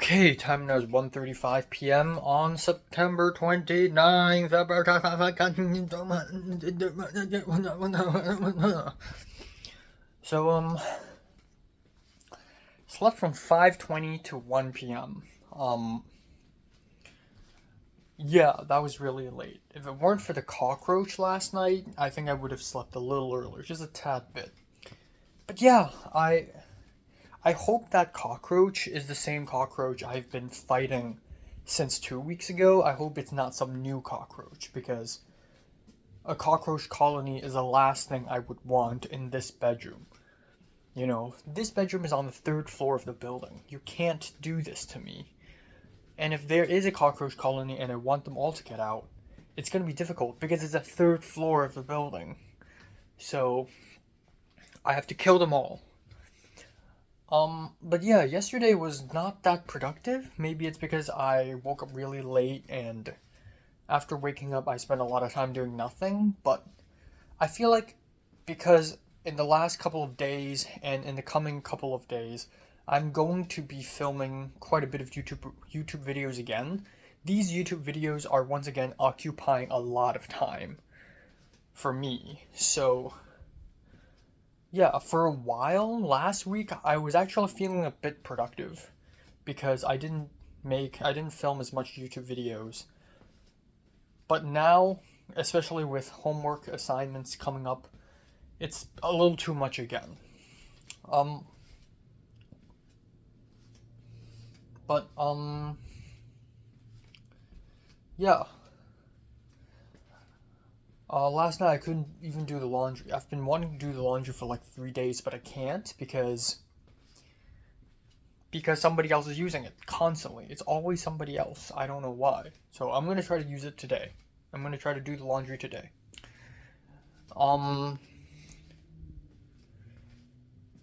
Okay, time now is 1:35 p.m. on September 29th. So, slept from 5:20 to 1 p.m. Um, yeah, that was really late. If it weren't for the cockroach last night, I think I would have slept a little earlier, just a tad bit. But yeah, I hope that cockroach is the same cockroach I've been fighting since 2 weeks ago. I hope it's not some new cockroach because a cockroach colony is the last thing I would want in this bedroom. You know, this bedroom is on the third floor of the building. You can't do this to me. And if there is a cockroach colony and I want them all to get out, it's going to be difficult because it's a third floor of the building. So I have to kill them all. But yeah, yesterday was not that productive. Maybe it's because I woke up really late and after waking up I spent a lot of time doing nothing, but I feel like because in the last couple of days and in the coming couple of days, I'm going to be filming quite a bit of YouTube videos again. These YouTube videos are once again occupying a lot of time for me. So, yeah, for a while last week I was actually feeling a bit productive because I didn't film as much YouTube videos. But now, especially with homework assignments coming up, it's a little too much again. Um, but yeah. Last night I couldn't even do the laundry. I've been wanting to do the laundry for like 3 days, but I can't because somebody else is using it constantly. It's always somebody else. I don't know why. So I'm gonna try to use it today. I'm gonna try to do the laundry today. Um,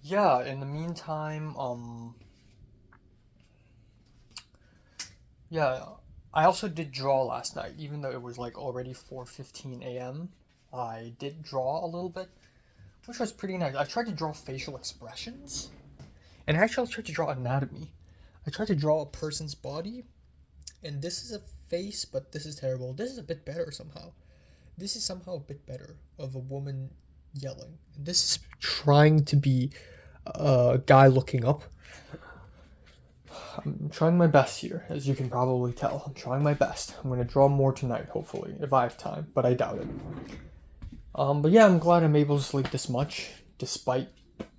yeah. In the meantime, yeah. I also did draw last night, even though it was like already 4:15 a.m. I did draw a little bit, which was pretty nice. I tried to draw facial expressions, and actually I tried to draw anatomy. I tried to draw a person's body, and this is a face, but this is terrible. This is a bit better somehow. This is somehow a bit better of a woman yelling. And this is trying to be a guy looking up. I'm trying my best here, as you can probably tell. I'm trying my best. I'm gonna draw more tonight, hopefully, if I have time, but I doubt it. But yeah, I'm glad I'm able to sleep this much, despite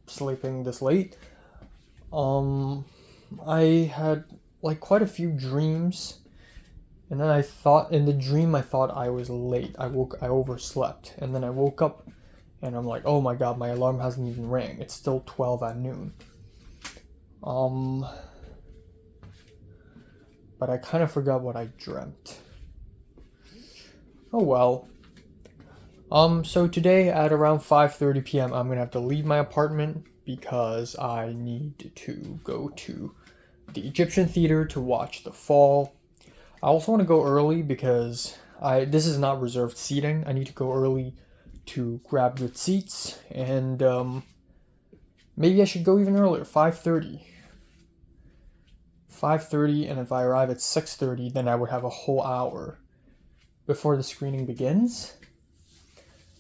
sleeping this late. Um, I had like quite a few dreams, and then I thought in the dream I thought I was late. I overslept, and then I woke up, and I'm like, oh my god, my alarm hasn't even rang. It's still 12 at noon. Um, but I kind of forgot what I dreamt. Oh well. So today at around 5:30 p.m. I'm gonna have to leave my apartment because I need to go to the Egyptian Theater to watch The Fall. I also want to go early because I this is not reserved seating. I need to go early to grab good seats, and maybe I should go even earlier, 5:30. 5:30, and if I arrive at 6:30, then I would have a whole hour before the screening begins.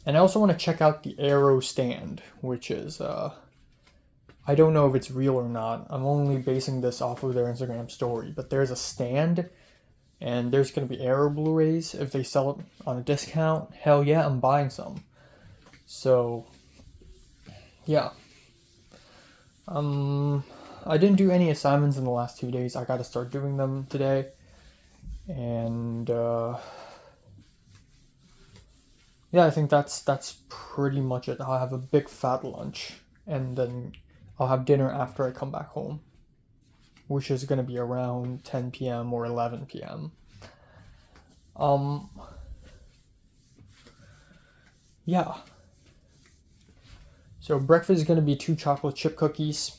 And I also want to check out the Arrow stand, which is I don't know if it's real or not. I'm only basing this off of their Instagram story, but there's a stand and there's going to be Arrow Blu-rays if they sell it on a discount. Hell yeah, I'm buying some. So, yeah. I didn't do any assignments in the last 2 days. I got to start doing them today. And yeah, I think that's pretty much it. I'll have a big fat lunch and then I'll have dinner after I come back home, which is going to be around 10 p.m. or 11 p.m. Um, yeah. So breakfast is going to be 2 chocolate chip cookies.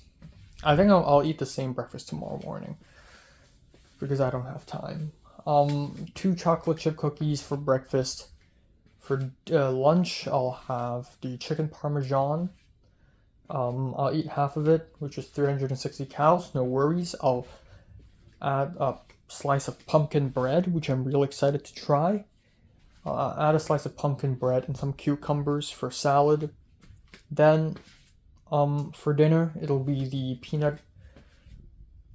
I think I'll eat the same breakfast tomorrow morning because I don't have time. 2 chocolate chip cookies for breakfast. For lunch, I'll have the chicken parmesan. I'll eat half of it, which is 360 calories. No worries. I'll Add a slice of pumpkin bread, which I'm real excited to try. Add a slice of pumpkin bread and some cucumbers for salad. Then, for dinner, it'll be the peanut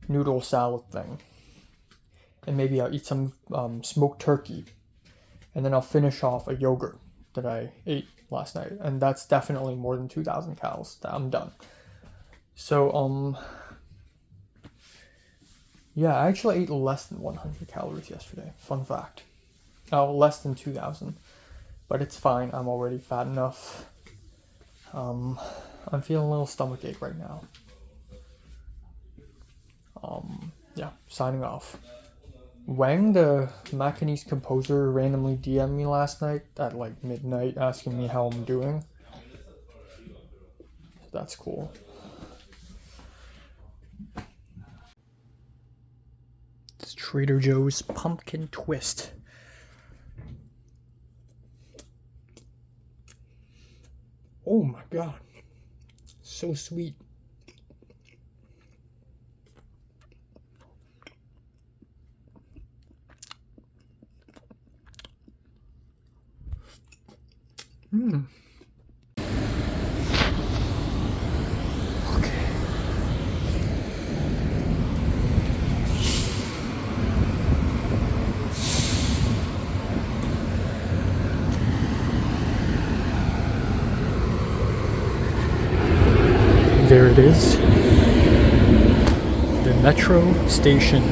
noodle salad thing. And maybe I'll eat some smoked turkey. And then I'll finish off a yogurt that I ate last night. And that's definitely more than 2,000 calories. I'm done. So, yeah, I actually ate less than 100 calories yesterday. Fun fact. Oh, less than 2,000. But it's fine. I'm already fat enough. I'm feeling a little stomachache right now. Yeah, signing off. Wang, the Macanese composer, randomly DM'd me last night at like midnight asking me how I'm doing. So that's cool. It's Trader Joe's pumpkin twist. Oh my god. So sweet. Okay. There it is. The metro station.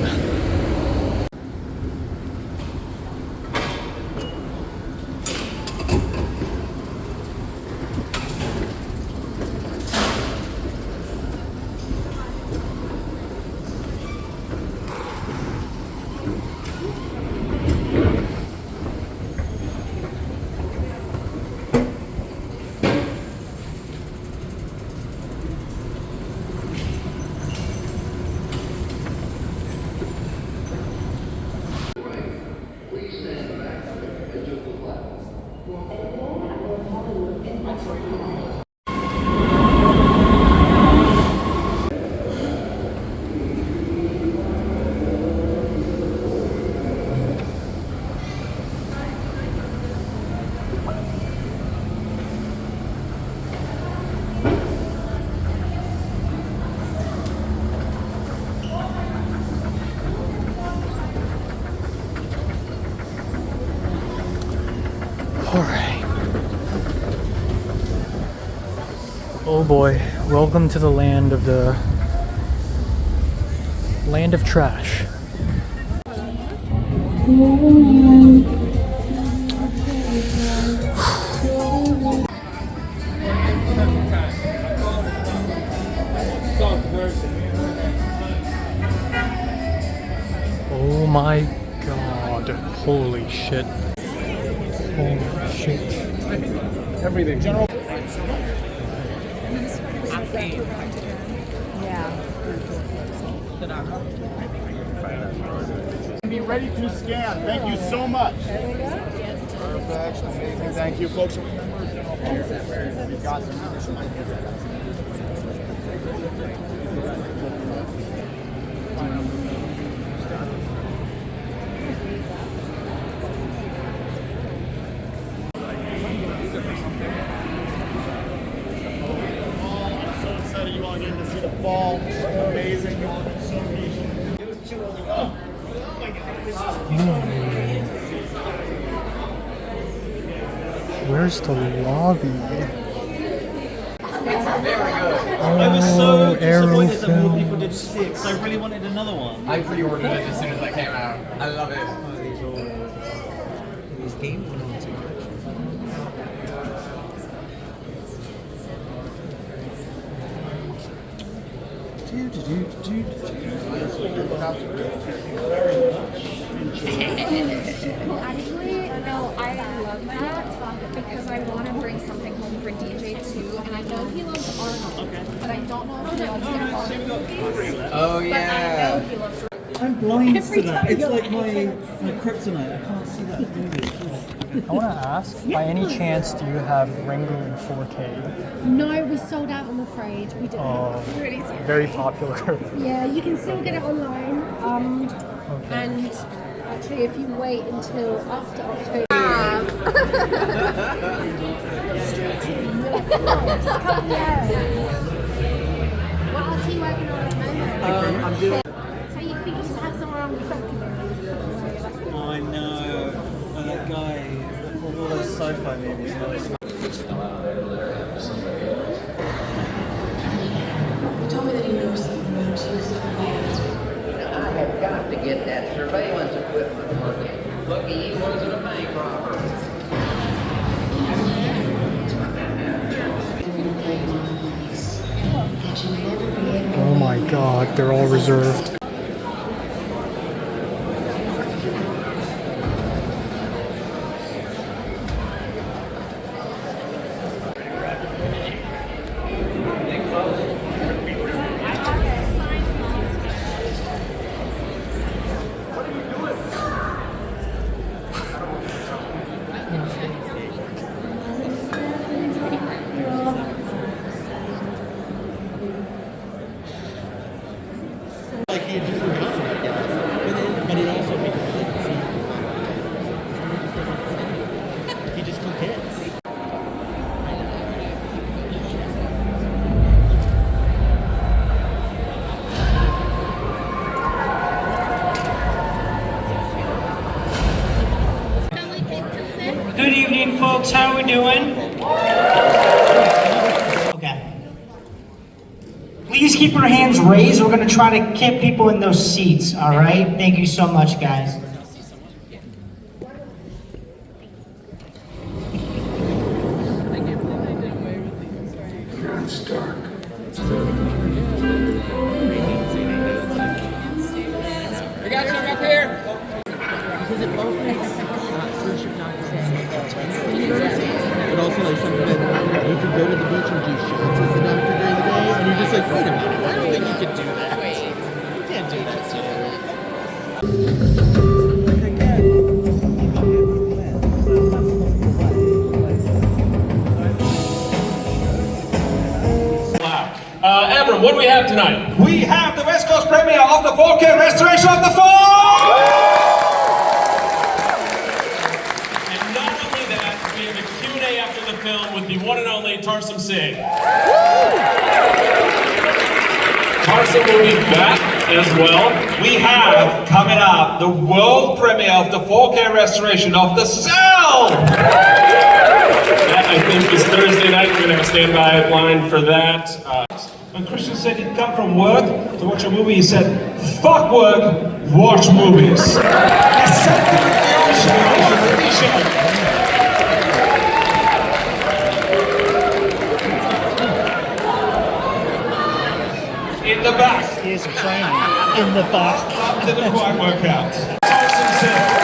Alright. Oh boy, welcome to the land of trash. Oh my god, holy shit. Holy shit. Everything. General. Be ready to scan. Thank you so much. Perfect. Amazing. Thank you, folks. We got you all getting to see the fall. Amazing. Where's the lobby? I was so disappointed that more people didn't see it because I really wanted another one. I pre-ordered it as soon as it came out. I love it. These games were not too Well, actually, no, I love that because I want to bring something home for DJ too, and I know he loves Arnold, but I don't know if he loves the Arnold movies. Oh But I know he loves. I'm blind Every to that. time It's you like my kryptonite. I can't see that movie. I want to ask, by any chance, do you have Ringo in 4K? No, we sold out, I'm afraid. page. We did Oh, Really sorry. very popular. Yeah, you can still get it online. And actually, if you wait until after October, just come here. What else are you working on at the moment? I'm doing. So you think you should have somewhere on the document? Oh, I know. Oh, that guy. All those sci-fi movies. I have got to get that surveillance equipment working. Lucky he wasn't a bank robber. Oh my god, they're all reserved. Like he had just forgotten that guy. But it also made him think he just forgets. Good evening, folks. How are we doing? Okay. Please keep your hands raised. We're going to try to keep people in those seats, all right? Thank you so much, guys. It's dark. We got some up here. But also like something that you can go to the beach and do shots as the doctor during the day, and you're just like, wait a minute, I don't think you can do that. You can't do that today. Abram, what do we have tonight? We have the West Coast premiere of the 4K restoration of the Fall! And not only that, we have a Q&A after the film with the one and only Tarsum Singh. Tarsum will be back as well. We have coming up the world premiere of the 4K restoration of The Cell! That, I think, is Thursday night. We're going to have a standby line for that. When Christian said he'd come from work to watch a movie, he said, fuck work, watch movies. In the back. Here's a training in the back. Up to the quiet workout. Tarsum Singh.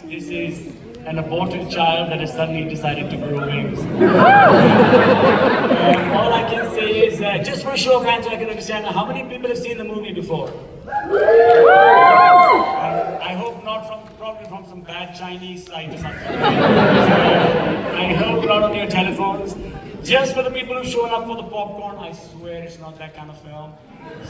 This is an aborted child that has suddenly decided to grow wings. All I can say is, just for a show of hands so I can understand, how many people have seen the movie before? I hope not probably from some bad Chinese site or something. I hope not on your telephones. Just for the people who've shown up for the popcorn, I swear it's not that kind of film.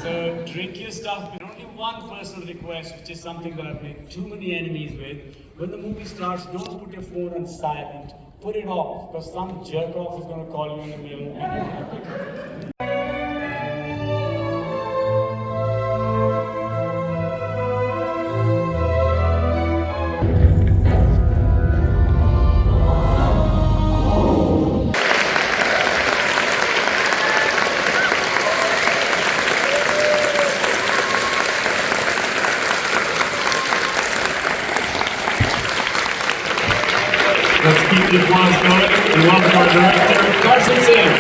So drink your stuff, but only one personal request, which is something that I've made too many enemies with. When the movie starts, don't put your phone on silent. Put it off, because some jerk off is going to call you in the middle and you're not pick up. Let's keep the applause going. We welcome our director, Tarsum Singh.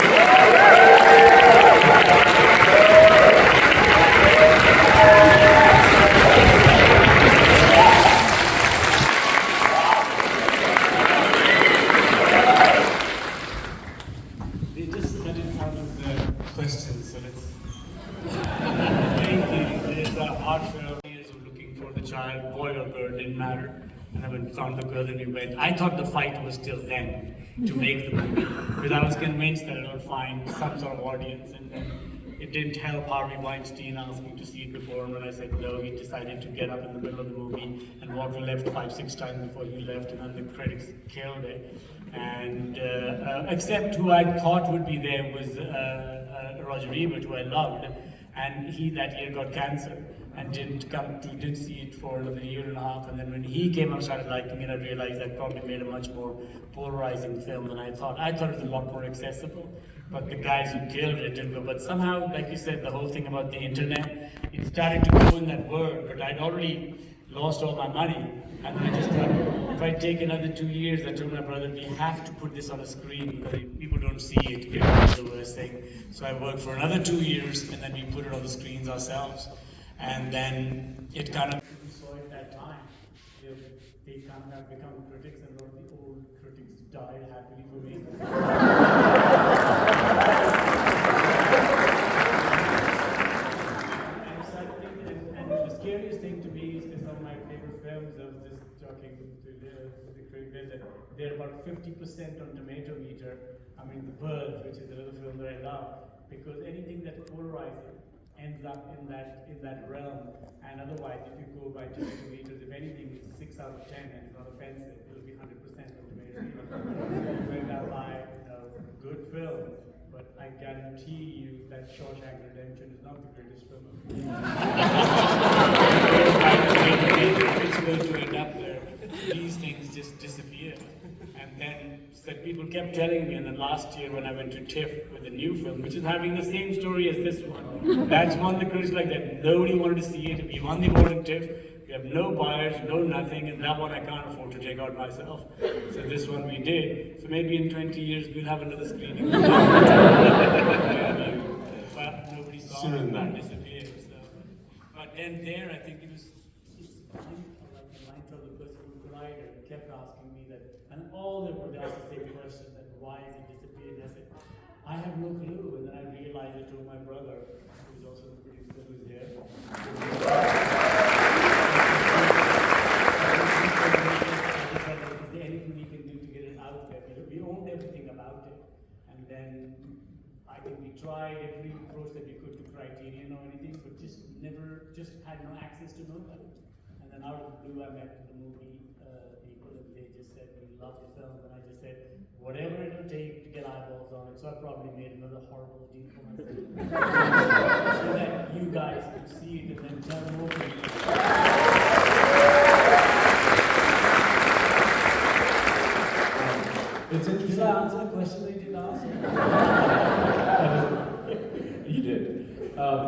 haven't found the girl that we went. I thought the fight was till then to make the movie, because I was convinced that it would find some sort of audience, and then it didn't help Harvey Weinstein asking to see it before, and when I said no, he decided to get up in the middle of the movie and walk the left 5-6 times before he left, and then the critics killed it. And except who I thought would be there was Roger Ebert, who I loved, and he that year got cancer and didn't see it for another year and a half. And then when he came out and started liking it, I realized that probably made a much more polarizing film than I thought. I thought it was a lot more accessible, but the guys who killed it didn't go. But somehow, like you said, the whole thing about the internet, it started to go in that word, but I'd already lost all my money. And I just thought, if I take another 2 years, I told my brother, we have to put this on a screen because people don't see it. It's the worst thing. So I worked for another 2 years, and then we put it on the screens ourselves. And then it kind of saw at that time. They kind of have become critics, and a lot of the old critics died happily for me. And the scariest thing to me is that some of my favorite films, I was just talking to the critic that they're about 50% on Tomato Meter. I mean, The Birds, which is another film that I love, because anything that's polarizing ends up in that realm. And otherwise, if you go by Tomato Meters, if anything is 6 out of 10 and it's not offensive, it'll be 100% on Tomato Meter. You end up by a good film, but I guarantee you that Shawshank Redemption is not the greatest film of the year. It's going to end up there. These things just disappear. And then people kept telling me, and then last year when I went to TIFF with a new film, which is having the same story as this one, that's one the critics like that. Nobody wanted to see it. We won the award in TIFF. We have no buyers, no nothing, and that one I can't afford to take out myself. So this one we did. So maybe in 20 years we'll have another screening. But nobody saw it and disappeared. So. But then there, I think it's like the line from the person who Collider kept asking me that, and all they would ask the same question, that why has he disappeared? And I said, I have no clue. And then I realized I told my brother, who's also the producer, who's here. Is there anything we can do to get it out there? We owned everything about it. And then I think we tried every approach that we could to Criterion or anything, but just had no access to nobody. And then out of the blue, I met the movie people, and they just said, we love the film. And I just said, whatever it'll take to get eyeballs on it. So I probably made another horrible deal for myself. So that you guys could see it and then tell more people. It's interesting. Did I answer the question that you did ask? You did.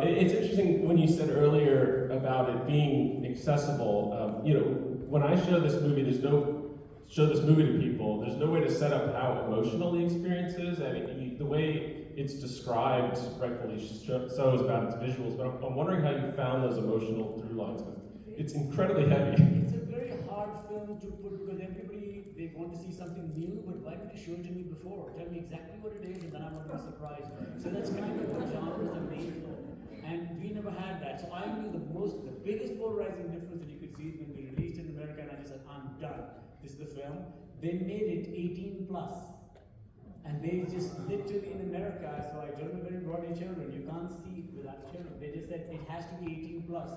It's interesting when you said earlier about it being accessible. When I show this movie, to people, there's no way to set up how emotional the experience is. I mean, the way it's described, rightfully so, is about its visuals. But I'm wondering how you found those emotional through lines, because it's incredibly heavy. It's a very hard film to put, because everybody, they want to see something new, but why didn't you show it to me before? Tell me exactly what it is, and then I want to be surprised. So that's kind of what genres are made for. And we never had that. So I knew the biggest polarizing difference that you could see is when we released it in America, and I just said, I'm done. This is the film. They made it 18 plus. And they just literally in America, so I don't know where you brought your children. You can't see it without children. They just said it has to be 18 plus.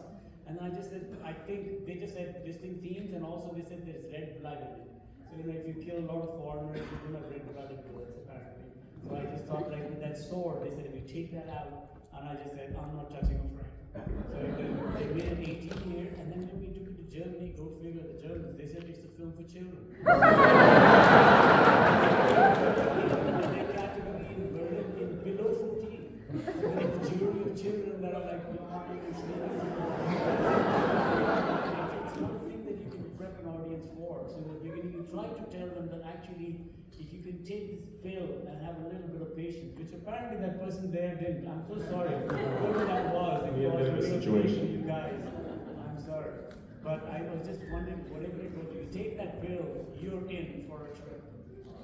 And I just said, I think they just said distinct themes, and also they said there's red blood in it. So if you kill a lot of foreigners, you do have red blooded bullets apparently. So I just thought, like with that sword, they said if you take that out, and I just said, I'm not touching a frame. So they made it 18 here, and then when we took it to Germany, go figure, the Germans, they said it's a film for children. And they category in Berlin in below 14. So they have a jury of children that are like blind and sleeping. It's not a thing that you can prep an audience for. So in the beginning, you try to tell them that actually, if you can take this pill and have a little bit of patience, which apparently that person there didn't. I'm so sorry. Whoever that was, it was a situation. You guys, I'm sorry. But I was just wondering, whatever it was, you take that pill, you're in for a trip.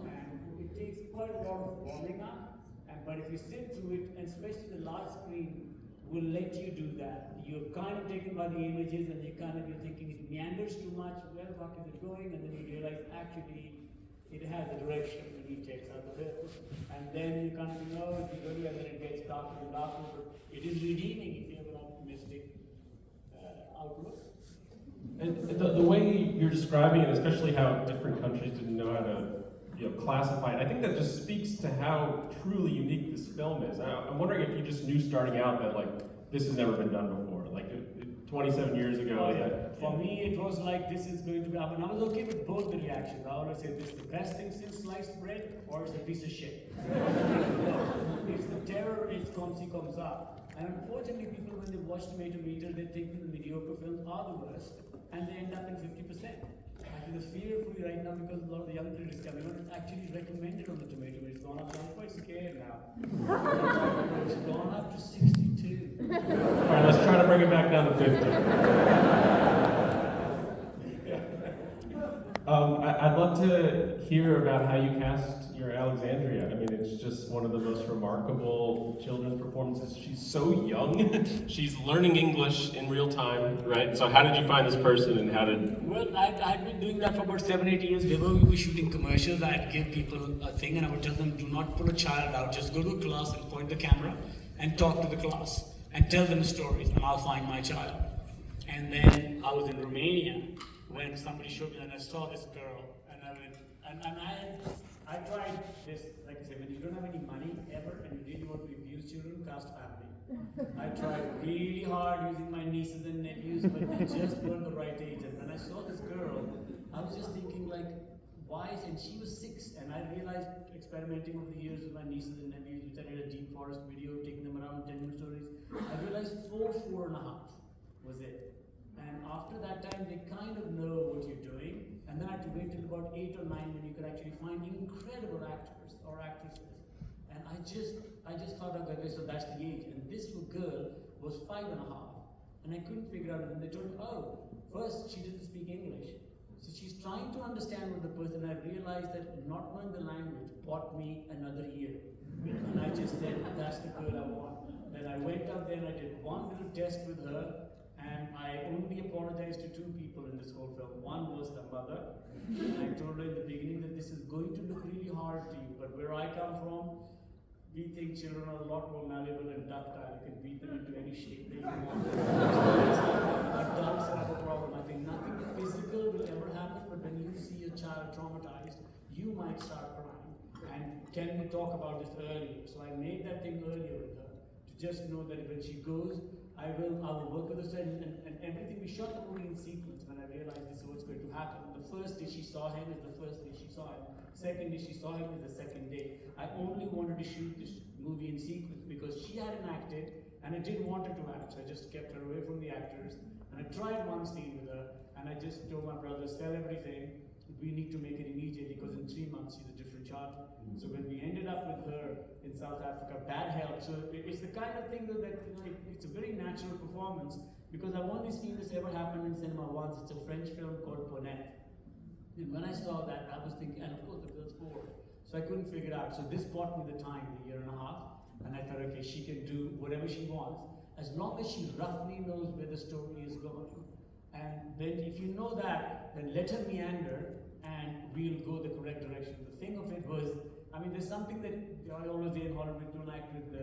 And it takes quite a lot of warming up. But if you sit through it, and especially the large screen, will let you do that. You're kind of taken by the images and you're thinking it meanders too much, where the fuck is it going? And then you realize actually it has a direction when he takes out the bill. And then you kind of know if you go and then it gets darker and darker, but it is redeeming if you have an optimistic outlook. And the way you're describing it, especially how different countries didn't know how to classify it, I think that just speaks to how truly unique this film is. I'm wondering if you just knew starting out that like this has never been done before, like 27 years ago. For me, it was like this is going to be. I mean, I was okay with both the reactions. I always say this is the best thing since sliced bread, or it's a piece of shit. It's the terror, it's comme ça. And unfortunately, people when they watch Tomato Meter, they think that the mediocre films are the worst, and they end up in 50%. Actually, the fear for you right now because a lot of the young critics coming on, it's actually recommended on the Tomato Meter. It's gone up, so I'm quite scared now. It's gone up to 62. Alright, let's try to bring it back down to 50. I'd love to hear about how you cast your Alexandria. I mean, it's just one of the most remarkable children's performances. She's so young. She's learning English in real time, right? So how did you find this person and how did... Well, I'd been doing that for about 7-8 years. Whenever we were shooting commercials, I'd give people a thing and I would tell them, do not pull a child out, just go to a class and point the camera and talk to the class and tell them stories and I'll find my child. And then I was in Romania when somebody showed me and I saw this girl and I went, and I tried this, like I said, when you don't have any money ever and you really want to abuse children, cast family. I tried really hard using my nieces and nephews, but they just weren't the right age. And when I saw this girl, I was just thinking like, why? And she was 6, and I realized experimenting over the years with my nieces and nephews, which I did a deep forest video, taking them around 10-minute stories, I realized 4.5 was it. And after that time, they kind of know what you're doing. And then I had to wait till about 8 or 9 when you could actually find incredible actors or actresses. And I just thought, okay, so that's the age. And this girl was 5.5. And I couldn't figure out, and they told me, oh, first, she doesn't speak English. So she's trying to understand what the person, I realized that not knowing the language bought me another year. And I just said, that's the girl I want. Then I went out there and I did one little test with her, and I only apologized to 2 people in this whole film. One was the mother, and I told her in the beginning that this is going to look really hard to you, but where I come from, we think children are a lot more malleable and ductile. You can beat them into any shape that you want. Adults have a problem. I think nothing physical will ever happen, but when you see a child traumatized, you might start crying. And can we talk about this earlier? So I made that thing earlier with her, to just know that when she goes, I will work with her and everything. We shot the movie in sequence when I realized this is what's going to happen. The first day she saw him is the first day she saw him. Second day she saw him is the second day. I only wanted to shoot this movie in sequence because she hadn't acted and I didn't want her to act. So I just kept her away from the actors. And I tried one scene with her and I just told my brother, sell everything. We need to make it immediately because in 3 months she's a different child. So when we ended up with her in South Africa, that helped. So it's the kind of thing that it's a very natural performance because I've only seen this ever happen in cinema once. It's a French film called Ponette. And when I saw that, I was thinking, and of course the girl's 4. So I couldn't figure it out. So this bought me the time, a year and a half. And I thought, okay, she can do whatever she wants as long as she roughly knows where the story is going. And then if you know that, then let her meander and we'll go the correct direction. The thing of it was, I mean, there's something that I always say in Hollywood, don't act with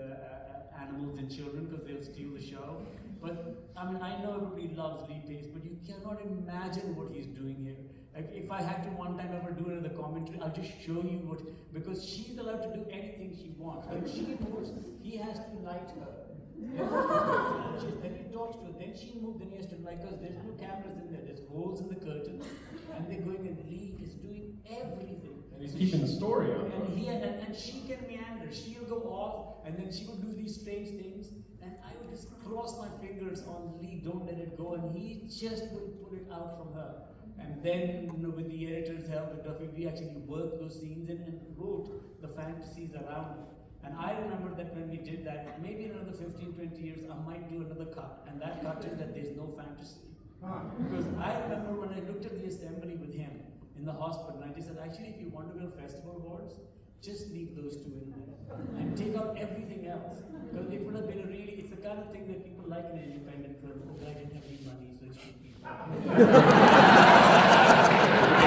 animals and children because they'll steal the show. But, I mean, I know everybody loves Lee Pace, but you cannot imagine what he's doing here. Like, if I had to one time ever do another commentary, I'll just show you what, because she's allowed to do anything she wants. When she moves, he has to light her. Then he talks to her, then she moves, then he has to like us. There's no cameras in there, there's holes in the curtain, and they're going and Lee is doing everything. And he's keeping the story on. And she can meander, she'll go off, and then she will do these strange things, and I would just cross my fingers on Lee, don't let it go, and he just will pull it out from her. And then, with the editor's help, with Duffy, we actually worked those scenes and wrote the fantasies around it. And I remember that when we did that, maybe in another 15-20 years, I might do another cut. And that cut is that there's no fantasy. Because I remember when I looked at the assembly with him in the hospital, and I just said, actually, if you want to win festival awards, just leave those two in there and take out everything else. Because it would have been it's the kind of thing that people like in an independent film. Oh, I didn't have any money, so it's cheap. I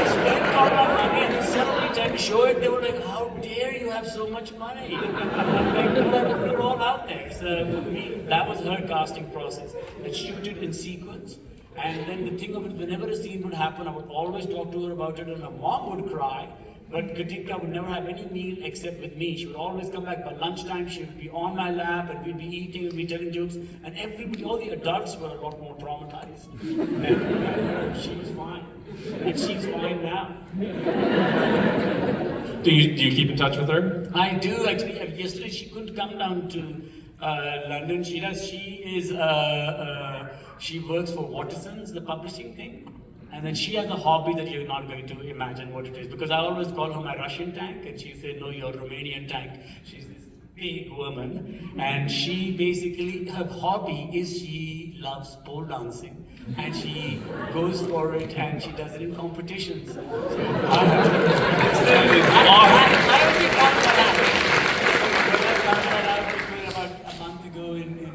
spent all my money and then suddenly tried to show it, they were like, how dare you have so much money? Like, they put it all out there. So for me, that was her casting process. That shoot it in sequence. And then the thing of it, whenever a scene would happen, I would always talk to her about it, and her mom would cry. But Katika would never have any meal except with me. She would always come back by lunchtime, she would be on my lap, and we'd be eating, we'd be telling jokes, and everybody, all the adults were a lot more traumatized. And she was fine. And she's fine now. Do you keep in touch with her? I do, actually. Yesterday she couldn't come down to London. She works for Watterson's, the publishing thing. And then she has a hobby that you're not going to imagine what it is. Because I always call her my Russian tank, and she said, no, you're Romanian tank. She's this big woman, and she basically, her hobby is she loves pole dancing. And she goes for it, and she does it in competitions. I only found that out about a month ago in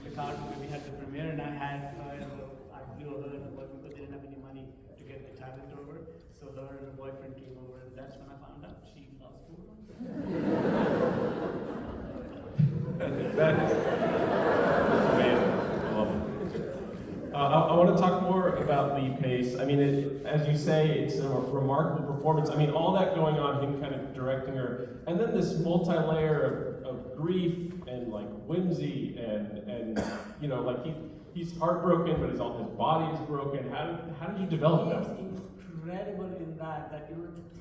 Chicago, where we had the premiere, and I flew over and the boyfriend, but they didn't have any money to get the talent over. So her and her boyfriend came over, and that's when I found out she loves pole dancing. That is amazing. I love it. I want to talk more about Lee Pace. I mean, as you say, it's a remarkable performance. I mean, all that going on, him kind of directing her, and then this multi-layer of grief and like whimsy and you know, like he's heartbroken, but his body is broken. How did you develop that? He's incredible in that the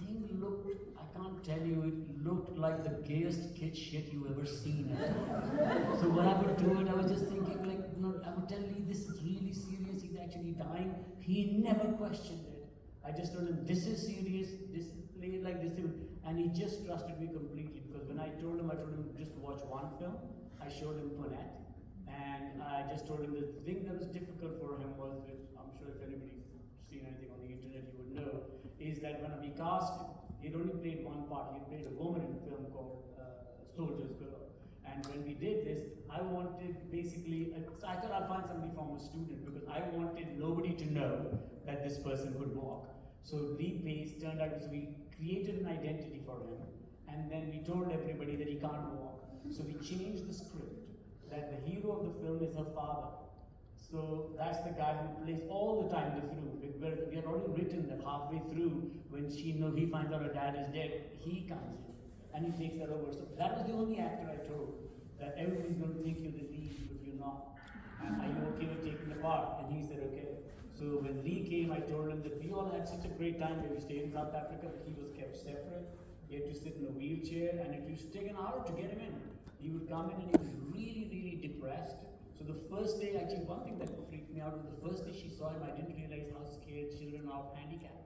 thing looked, I can't tell you, it looked like the gayest kid shit you ever seen. So when I would do it, I was just thinking like, I would tell Lee, this is really serious, he's actually dying. He never questioned it. I just told him, this is serious, this is played like this, and he just trusted me completely, because when I told him just to watch one film, I showed him Ponette, and I just told him the thing that was difficult for him was, which I'm sure if anybody's seen anything on the internet you would know, is that when we cast him, he'd only played one part. He played a woman in a film called Soldier's Girl. And when we did this, I wanted basically, I thought I'd find somebody from a student, because I wanted nobody to know that this person could walk. So Lee Pace turned out, so we created an identity for him, and then we told everybody that he can't walk. So we changed the script, that the hero of the film is her father. So that's the guy who plays all the time the flute. We had already written that halfway through, when he finds out her dad is dead, he comes in and he takes that over. So that was the only actor I told, that everybody's going to think you're the lead, but you're not. And are you okay with taking the part? And he said, okay. So when Lee came, I told him that we all had such a great time when we stayed in South Africa, but he was kept separate. He had to sit in a wheelchair, and it used to take an hour to get him in. He would come in and he was really, really depressed. So the first day, actually one thing that freaked me out was the first day she saw him, I didn't realize how scared children are of handicap.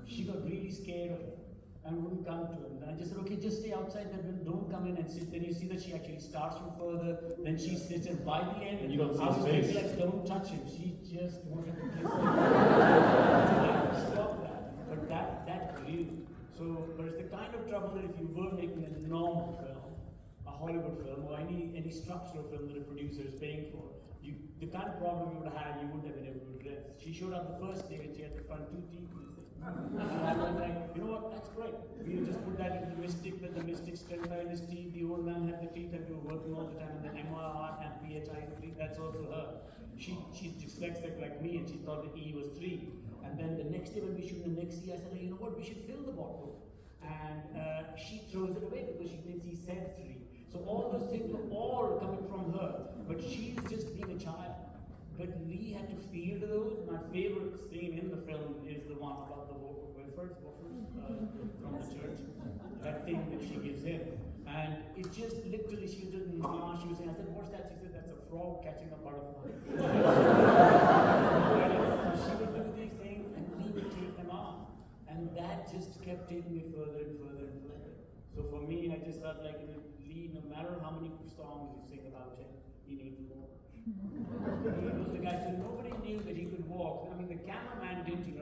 She got really scared of him and wouldn't come to him. Then I just said, okay, just stay outside that window, don't come in and sit. Then you see that she actually starts from further, then she sits, and by the end, And you don't see I was his face. like, don't touch him. She just wanted to kiss him. I stopped that, but that grew. So, but it's the kind of trouble that if you were making a normal film, a Hollywood film, or any structural film that a producer is paying for, the kind of problem you would have, you wouldn't have been able to address. She showed up the first day and she had to front 2 teeth missing. And I was like, you know what, that's great. We just put that into the mystic, that the mystic still had his teeth, the old man had the teeth, and we were working all the time, and the MRR and PHI, that's also her. She's dyslexic like me, and she thought the E was 3. And then the next day when we shoot the next scene, I said, you know what, we should fill the bottle. And she throws it away because she thinks he said 3. So all those things were all coming from her, but she's just being a child. But Lee had to field those. My favorite scene in the film is the one about the wafers from the church. That thing that she gives him. And it just literally, she was just, she was saying, I said, what's that? She said, that's a frog catching a butterfly. So she would do these things and Lee would take them off. And that just kept taking me further and further and further. So for me, I just felt like Lee, no matter how many songs you sing about him, he needs more. He was the guy, so nobody knew that he could walk. I mean, the cameraman didn't,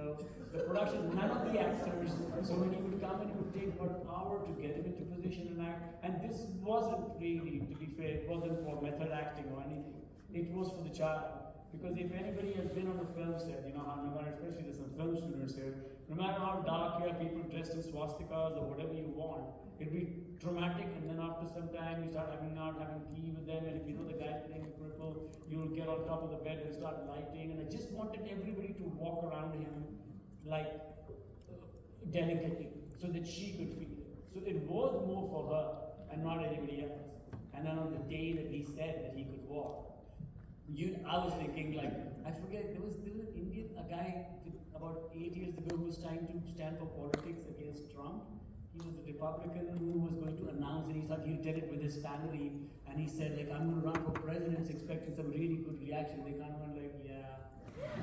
the production, none of the actors. So when he would come come and it would take about an hour to get him into position and act. And this wasn't really, to be fair, it wasn't for method acting or anything. It was for the child. Because if anybody has been on a film set, you know how, no matter, especially there's some film students here, no matter how dark you have people dressed in swastikas or whatever you want, it'd be traumatic, and then after some time you start having tea with them, and if you know the guy's playing a cripple, you'll get on top of the bed and start lighting, and I just wanted everybody to walk around him like delicately, so that she could feel it. So it was more for her and not anybody else. And then on the day that he said that he could walk, I was thinking, like, I forget, there was an Indian, a guy about 8 years ago who was trying to stand for politics against Trump. He was a Republican who was going to announce, and he thought he'd tell it with his family, and he said, like, I'm going to run for president, expecting some really good reaction. They kind of went like, yeah.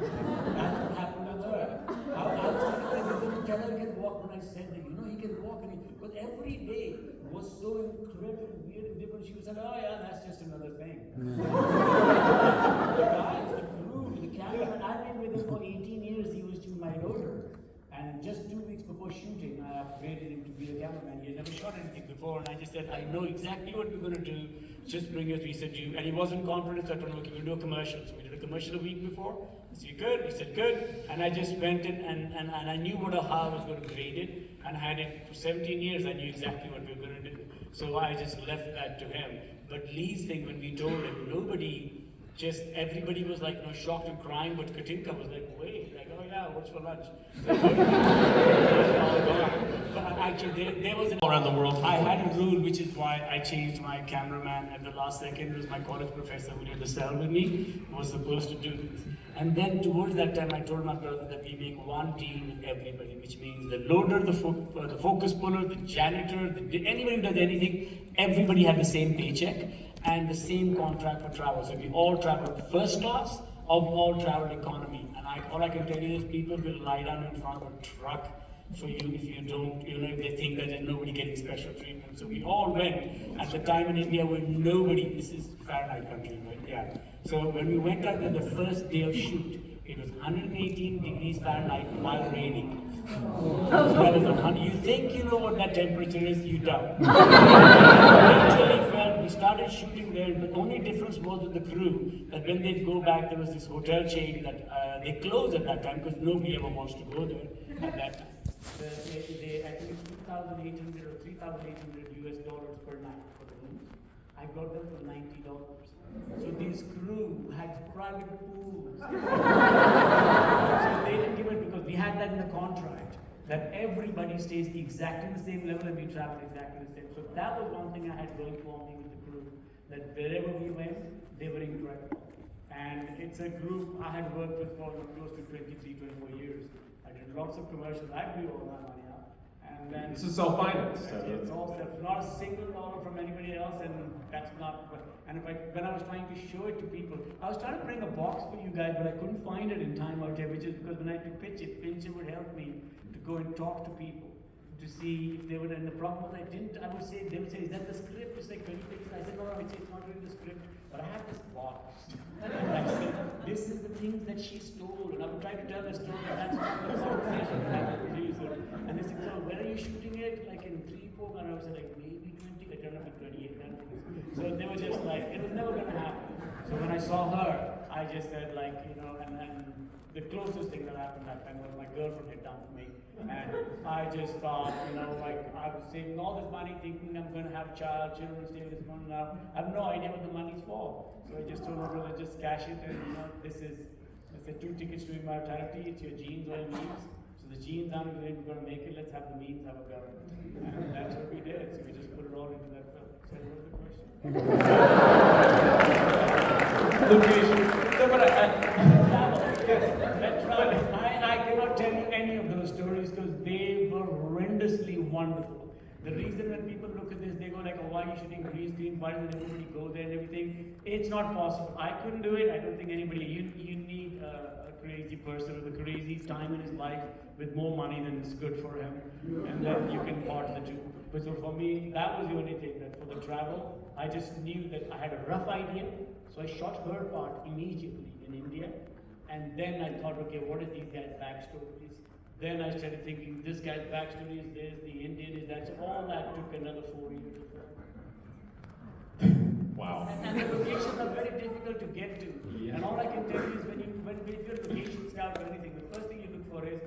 That's what happened to her. I was thinking, like, they didn't tell her he can walk when I said that, you know, he can walk, and because every day was so incredibly weird and different. She was like, oh yeah, that's just another thing. The guys, the crew, the cameraman, I've been with him for 18 years, he was my older. And just 2 weeks before shooting, I upgraded him to be the cameraman. He had never shot anything before, and I just said, I know exactly what we're going to do. Just bring us. He said, and he wasn't confident, so I told him, okay, we'll do a commercial. So we did a commercial a week before. I said, good? He said, good. And I just went in, and I knew how I was going to grade it, and I had it for 17 years. I knew exactly what we were going to do. So I just left that to him. But Lee's thing, when we told him, everybody was like, you know, shocked and crying, but Katinka was like, wait, like, oh yeah, what's for lunch? But actually, there was around the world. I had a rule, which is why I changed my cameraman at the last second. It was my college professor who did the cell with me, who was supposed to do this. And then towards that time, I told my brother that we make one deal with everybody, which means the loader, the focus puller, the janitor, anybody who does anything, everybody had the same paycheck and the same contract for travel. So we all traveled first class, or we all traveled economy. And all I can tell you is people will lie down in front of a truck for you if you don't, if they think that there's nobody getting special treatment. So we all went at the time in India where this is Fahrenheit country, right? Yeah. So when we went out there the first day of shoot, it was 118 degrees Fahrenheit while raining. So that was you think you know what that temperature is, you don't. We started shooting there, but the only difference was with the crew, that when they'd go back, there was this hotel chain that they closed at that time because nobody ever wants to go there at that time. They I think it's $2,800 or $3,800 US per night for the rooms. I got them for $90. So these crew had private pools. So they didn't give it because we had that in the contract, that everybody stays exactly the same level and we travel exactly the same. So that was one thing I had going for me with the crew, that wherever we went, they were incredible. And it's a group I had worked with for close to 23, 24 years. I did lots of commercials. I blew all my money out. And then this is self-financed. It's all self. Not a single dollar from anybody else, and that's not. And when I was trying to show it to people, I was trying to bring a box for you guys, but I couldn't find it in time out here, which is because when I had to pitch it, Fincher would help me to go and talk to people to see if they were. And the problem was I would say, they would say, is that the script? It's like 20 pages. I said, no, it's not really the script, but I have this box. And I said, this is the things that she stole. And I would try to tell the story, that's not the conversation I had with the producer. And they said, so when are you shooting it? Like in 3-4, and I was like, maybe 20, I turned up at 28 countries. So they were just like, it was never going to happen. So when I saw her, I just said like, and the closest thing that happened that time was my girlfriend had dumped me. And I just thought, like I was saving all this money thinking I'm going to have children, stay with this one now. I have no idea what the money's for. So I just told my brother, just cash it and this is 2 tickets to immortality, it's your genes or your means. So the genes aren't going to make it, let's have the means have a go. And that's what we did. So we just put it all into that film. So what was the question? Location. So, but I cannot tell you any of those stories because they were horrendously wonderful. The reason when people look at this, they go like, oh, why are you shooting green screen? Why doesn't everybody go there and everything? It's not possible. I couldn't do it. I don't think anybody. You need a crazy person with a crazy time in his life with more money than is good for him. And then you can part the two. But so for me, that was the only thing that for the travel, I just knew that I had a rough idea. So I shot her part immediately in India. And then I thought, okay, what is these guys' backstories? Then I started thinking, this guy's backstory is this, the Indian is that. So all that took another 4 years. Wow. And the locations are very difficult to get to. And all I can tell you is when you're a location scout or anything, the first thing you look for is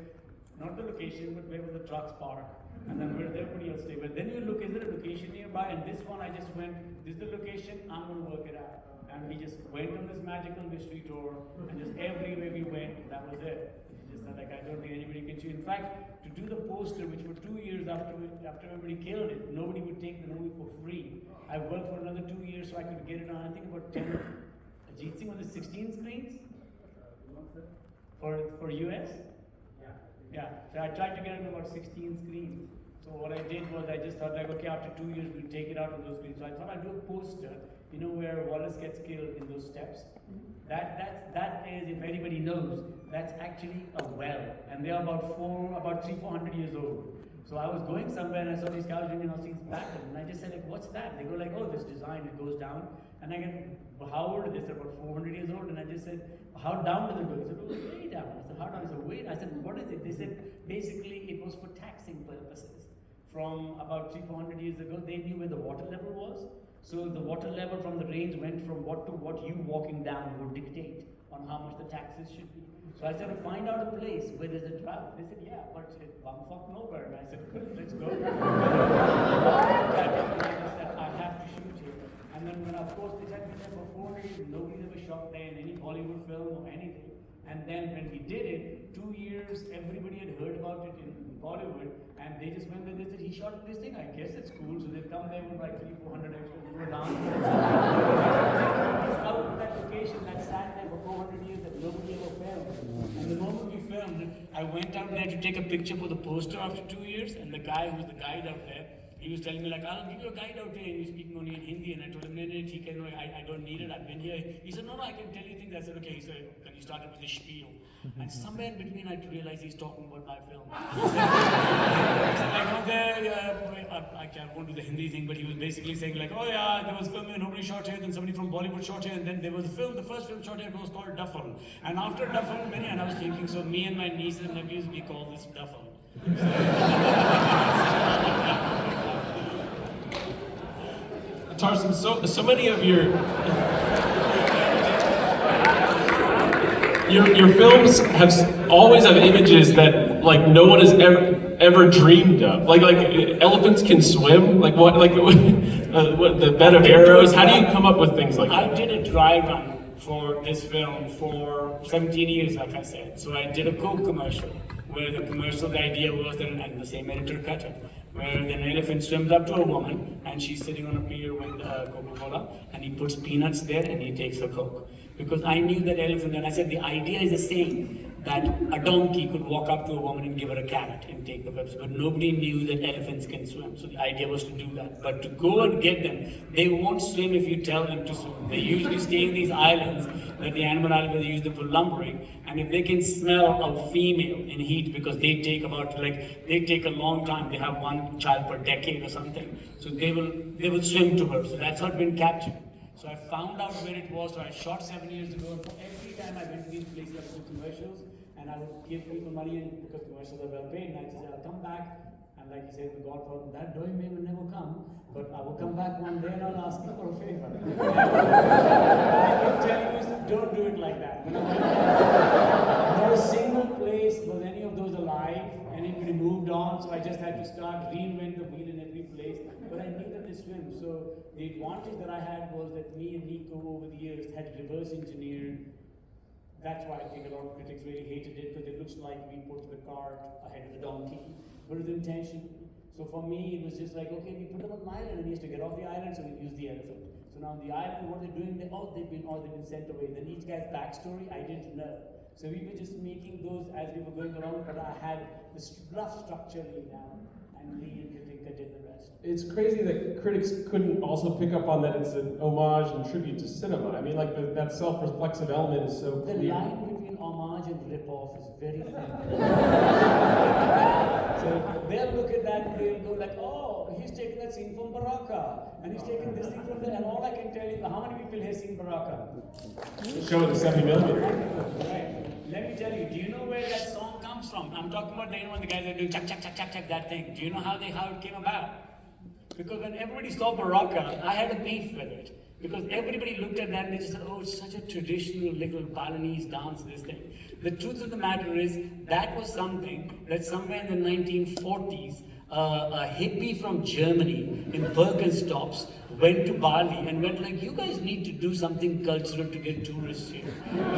not the location, but where will the trucks park, and then where everybody else stay. But then you look, is there a location nearby? And this one, I just went, this is the location, I'm going to work it out. And we just went on this magical mystery tour, and just everywhere we went, that was it. It's just like, I don't think anybody can choose. In fact, to do the poster, which for 2 years after everybody killed it, nobody would take the movie for free. I worked for another 2 years so I could get it on, I think about 10. Ajit Singh was it 16 screens? For US? Yeah, so I tried to get it on about 16 screens. So what I did was I just thought like, okay, after 2 years we'll take it out on those screens. So I thought I'd do a poster, you know, where Wallace gets killed in those steps. That is, if anybody knows, that's actually a well. And they are about 300-400 years old. So I was going somewhere and I saw these cows drinking all these battle. And I just said like, what's that? They go like, oh, this design, it goes down. And I get, well, how old are they? They're about 400 years old. And I just said, how down do they go? He said, oh, way down. I said, how down? I said, wait. I said, what is it? They said, basically it was for taxing purposes. From about 300-400 years ago, they knew where the water level was. So the water level from the range went from what to what you walking down would dictate on how much the taxes should be. So I said, to find out a place where there's a drought. They said, yeah, but it's bumfuck nowhere. And I said, good, let's go. And I just said, I have to shoot here. And then when, of course, they had been there for 4 years, nobody's ever shot there in any Bollywood film or anything. And then when we did it, 2 years, everybody had heard about it in Bollywood, and they just went there, they said, he shot this thing, I guess it's cool. So they'd come there with like 300-400 extra people down. Out of that location that sat there for 400 years that nobody ever filmed. And the moment we filmed, I went out there to take a picture for the poster after 2 years, and the guy who was the guide out there, he was telling me like, I'll give you a guide out here. He was speaking only in Hindi, and I told him, no, I don't need it. I've been here. He said, no, I can tell you things. I said, okay. He said, then he started with the spiel. And somewhere in between, I realized he's talking about my film. He said, I know I won't do the Hindi thing, but he was basically saying like, oh yeah, there was a film here, nobody shot here, then somebody from Bollywood shot here, and then there was a film, the first film shot here was called Duffel. And after Duffel, and I was thinking, so me and my nieces and nephews, we call this Duffel. Tarsem, so many of your films always have images that like no one has ever dreamed of. Like elephants can swim. Like what the bed of arrows. How do you come up with things like that? I did a dry run for this film for 17 years, like I said. So I did a Coke commercial where the idea was that, and the same editor cut it, where an elephant swims up to a woman and she's sitting on a pier with Coca-Cola, and he puts peanuts there and he takes her Coke. Because I knew that elephant, and I said the idea is the same, that a donkey could walk up to a woman and give her a carrot and take the Pepsi, but nobody knew that elephants can swim, so the idea was to do that. But to go and get them, they won't swim if you tell them to swim. They usually stay in these islands, like the Andaman Islands, they use them for lumbering, and if they can smell a female in heat, because they take a long time, they have one child per decade or something, so they will swim to her, so that's how it's been captured. So I found out where it was, so I shot 7 years ago, and for every time I went to these places, I would do commercials, and I would give people money, and because commercials are well paid, and I said, I'll come back, and like you said, the Godfather, that day may never come, but I will come back one day and I'll ask you for a favor. I can tell you this, don't do it like that. Not a single place was any of those alive, anybody moved on, so I just had to start reinvent the wheel in every place. But I knew that they swim, so the advantage that I had was that me and Nico over the years had reverse engineered. That's why I think a lot of critics really hated it, because it looks like we put the cart ahead of the donkey, but it was intentional. So for me, it was just like, okay, we put them on an island and he has to get off the island, so we use the elephant. So now on the island, what they're doing, they've been sent away. Then each guy's backstory, I didn't know. So we were just making those as we were going along, but I had the rough structure laid down, and Lee and Kritika did the rest. It's crazy that critics couldn't also pick up on that it's an homage and tribute to cinema. I mean, like that self-reflexive element is so clear. The line between homage and rip-off is very thin. So they'll look at that and they'll go like, oh, he's taking that scene from Baraka, and he's taking this thing from there, and all I can tell you, how many people have seen Baraka? Show it to 7 million. Right. Let me tell you, do you know where that song comes from? I'm talking about when the guys are doing chuck, that thing. Do you know how it came about? Because when everybody saw Baraka, I had a beef with it. Because everybody looked at that and they just said, oh, it's such a traditional little Balinese dance, this thing. The truth of the matter is, that was something that somewhere in the 1940s, a hippie from Germany in Birkenstocks went to Bali and went like, you guys need to do something cultural to get tourists here.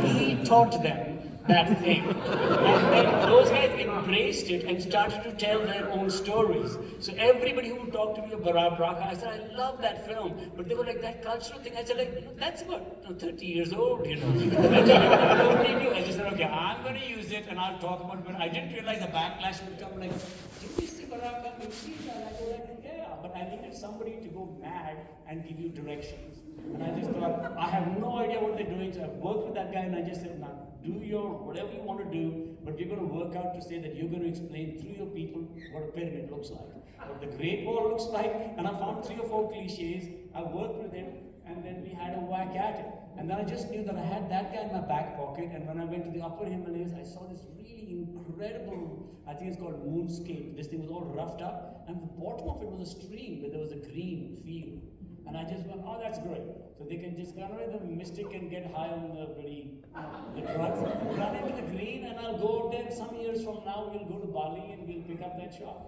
He taught them that thing. And then those guys embraced it and started to tell their own stories. So everybody who would talk to me about Baraka, I said, I love that film. But they were like, that cultural thing. I said, like, that's about 30 years old, you know. I just said, okay, I'm going to use it and I'll talk about it. But I didn't realize the backlash would come like, did you see Baraka? You see that? I go like, yeah. But I needed somebody to go mad and give you directions. And I just thought, I have no idea what they're doing. So I worked with that guy and I just said, now, do whatever you want to do, but you're going to work out to say that you're going to explain through your people what a pyramid looks like, what the Great Wall looks like, and I found 3 or 4 cliches. I worked with him, and then we had a whack at it. And then I just knew that I had that guy in my back pocket, and when I went to the upper Himalayas, I saw this really incredible, I think it's called moonscape. This thing was all roughed up, and the bottom of it was a stream where there was a green field. And I just went, oh, that's great. So they can just run away the mystic and get high on the drugs, run into the green, and I'll go out there. Some years from now, we'll go to Bali and we'll pick up that shot.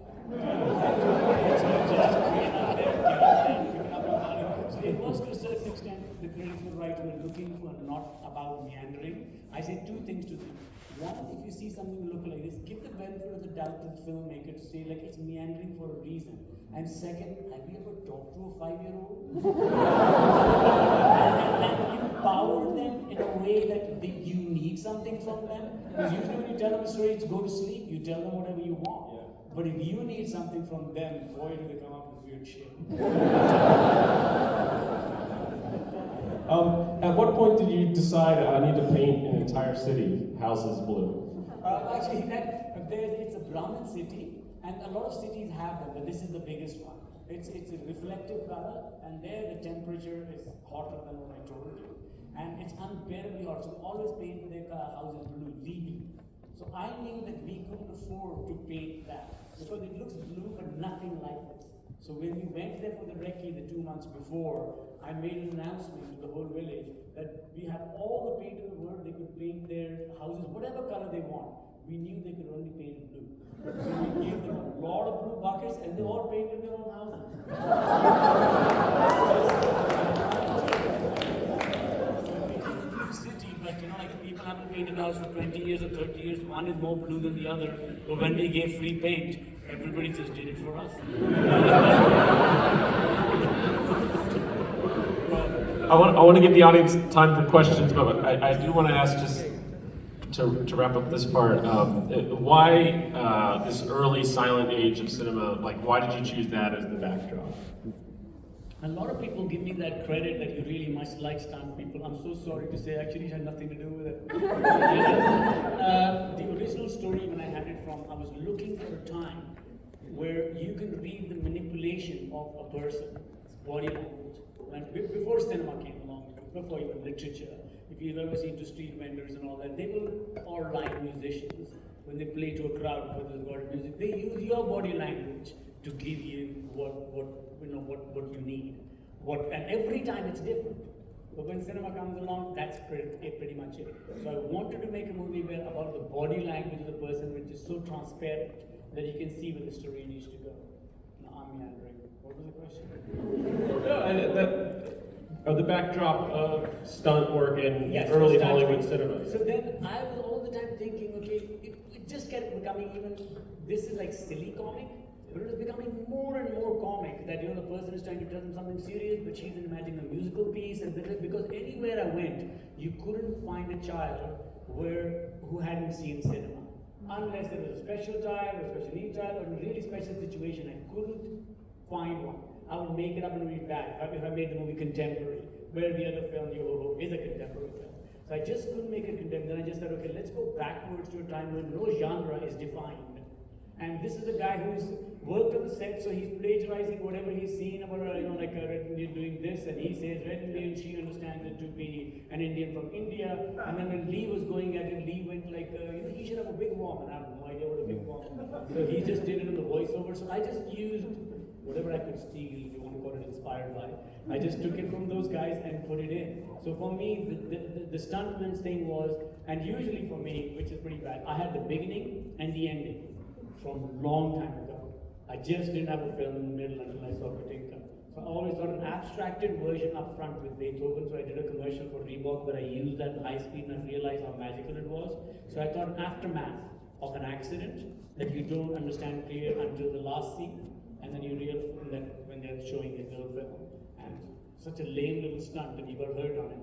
So it was to a certain extent the critics were right. We're looking for not about meandering. I say 2 things to them. One, if you see something look like this, give the benefit of the doubt to the filmmaker to say like it's meandering for a reason. And second, have you ever talked to a 5-year-old? and empower them in a way that you need something from them. Because usually when you tell them a story, it's go to sleep. You tell them whatever you want. Yeah. But if you need something from them, boy, do they come up with weird shit. At what point did you decide I need to paint an entire city houses blue? Actually, it's a Brahmin city, and a lot of cities have them, but this is the biggest one. It's a reflective color, and there the temperature is hotter than what I told you. And it's unbearably hot, so we always paint their houses blue, legally. So I knew that we couldn't afford to paint that, because it looks blue, but nothing like this. So when we went there for the recce the 2 months before, I made an announcement to the whole village that we have all the paint in the world. They could paint their houses whatever color they want. We knew they could only paint it blue. So we gave them a lot of blue buckets and they all painted their own houses. City, but you know, like people haven't painted a house for 20 years or 30 years. One is more blue than the other. But when we gave free paint, everybody just did it for us. I want to give the audience time for questions, but I do want to ask just to wrap up this part. Why this early silent age of cinema? Like, why did you choose that as the backdrop? A lot of people give me that credit that you really must like stunt people. I'm so sorry to say, actually, it had nothing to do with it. The original story, when I had it from, I was looking for a time where you can read the manipulation of a person's body language. And before cinema came along, before even literature, if you've ever seen to street vendors and all that, they will, or live musicians, when they play to a crowd for this God music, they use your body language to give you what you need. And every time it's different. But when cinema comes along, that's pretty much it. So I wanted to make a movie about the body language of the person, which is so transparent that you can see where the story needs to go. Now I'm meandering. What was the question? The backdrop of stunt work in early Hollywood cinema. So then I was all the time thinking, okay, it just kept becoming even, this is like silly comic, but it was becoming more and more comic that, the person is trying to tell them something serious, but she's imagining a musical piece, and because anywhere I went, you couldn't find a child who hadn't seen cinema. Unless there was a special child, or a special needs child, or a really special situation, I couldn't find one. I would make it up and read back if I made the movie contemporary, where the other film, Yo-Ho, is a contemporary film. So I just couldn't make it contemporary. Then I just said, okay, let's go backwards to a time when no genre is defined. And this is a guy who's worked on the set, so he's plagiarizing whatever he's seen about, like a Red Indian doing this, and he says Red Indian, she understands it to be an Indian from India. And then when Lee was going at it, Lee went like, he should have a big bomb, and I have no idea what a big bomb is. So he just did it in the voiceover. So I just used whatever I could steal, if you want to call it inspired by. I just took it from those guys and put it in. So for me, the stuntman's thing was, and usually for me, which is pretty bad, I had the beginning and the ending from a long time ago. I just didn't have a film in the middle until I saw Katinka. So I always thought an abstracted version up front with Beethoven. So I did a commercial for Reebok where I used that in high speed and I realized how magical it was. So I thought an aftermath of an accident that you don't understand clear until the last scene, and then you realize that when they're showing the film. And such a lame little stunt and you got hurt on it.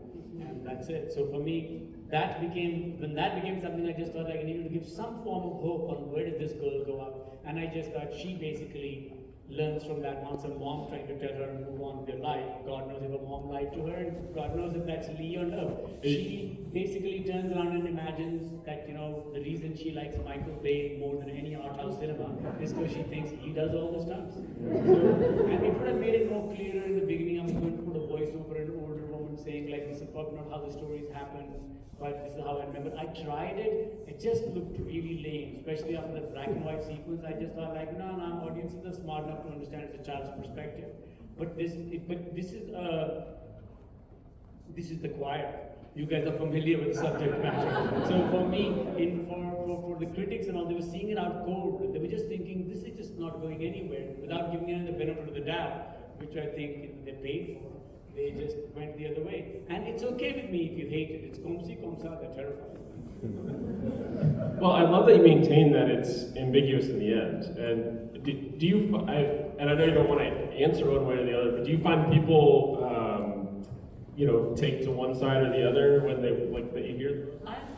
And that's it. So for me, when that became something, I just thought like I needed to give some form of hope on where did this girl go up. And I just thought she basically learns from that once her mom trying to tell her to move on with their life. God knows if her mom lied to her, and God knows if that's Lee or no. She basically turns around and imagines that, the reason she likes Michael Bay more than any art house cinema is because she thinks he does all the stunts. So, and it would have made it more clearer in the beginning. I was going to put a voice over an older woman saying like, this is probably not how the stories happen, but this is how I remember. I tried it, it just looked really lame, especially after the black and white sequence. I just thought like, no, audiences are smart enough to understand it's a child's perspective. But this is the choir. You guys are familiar with the subject matter. So for me, for the critics and all, they were seeing it out cold. They were just thinking, this is just not going anywhere, without giving it the benefit of the doubt, which I think they paid for. They just went the other way. And it's okay with me if you hate it. It's comme ci, comme ça, they're terrifying. Well, I love that you maintain that it's ambiguous in the end. And do you, and I know you don't want to answer one way or the other, but do you find people, take to one side or the other when they, like, that you hear?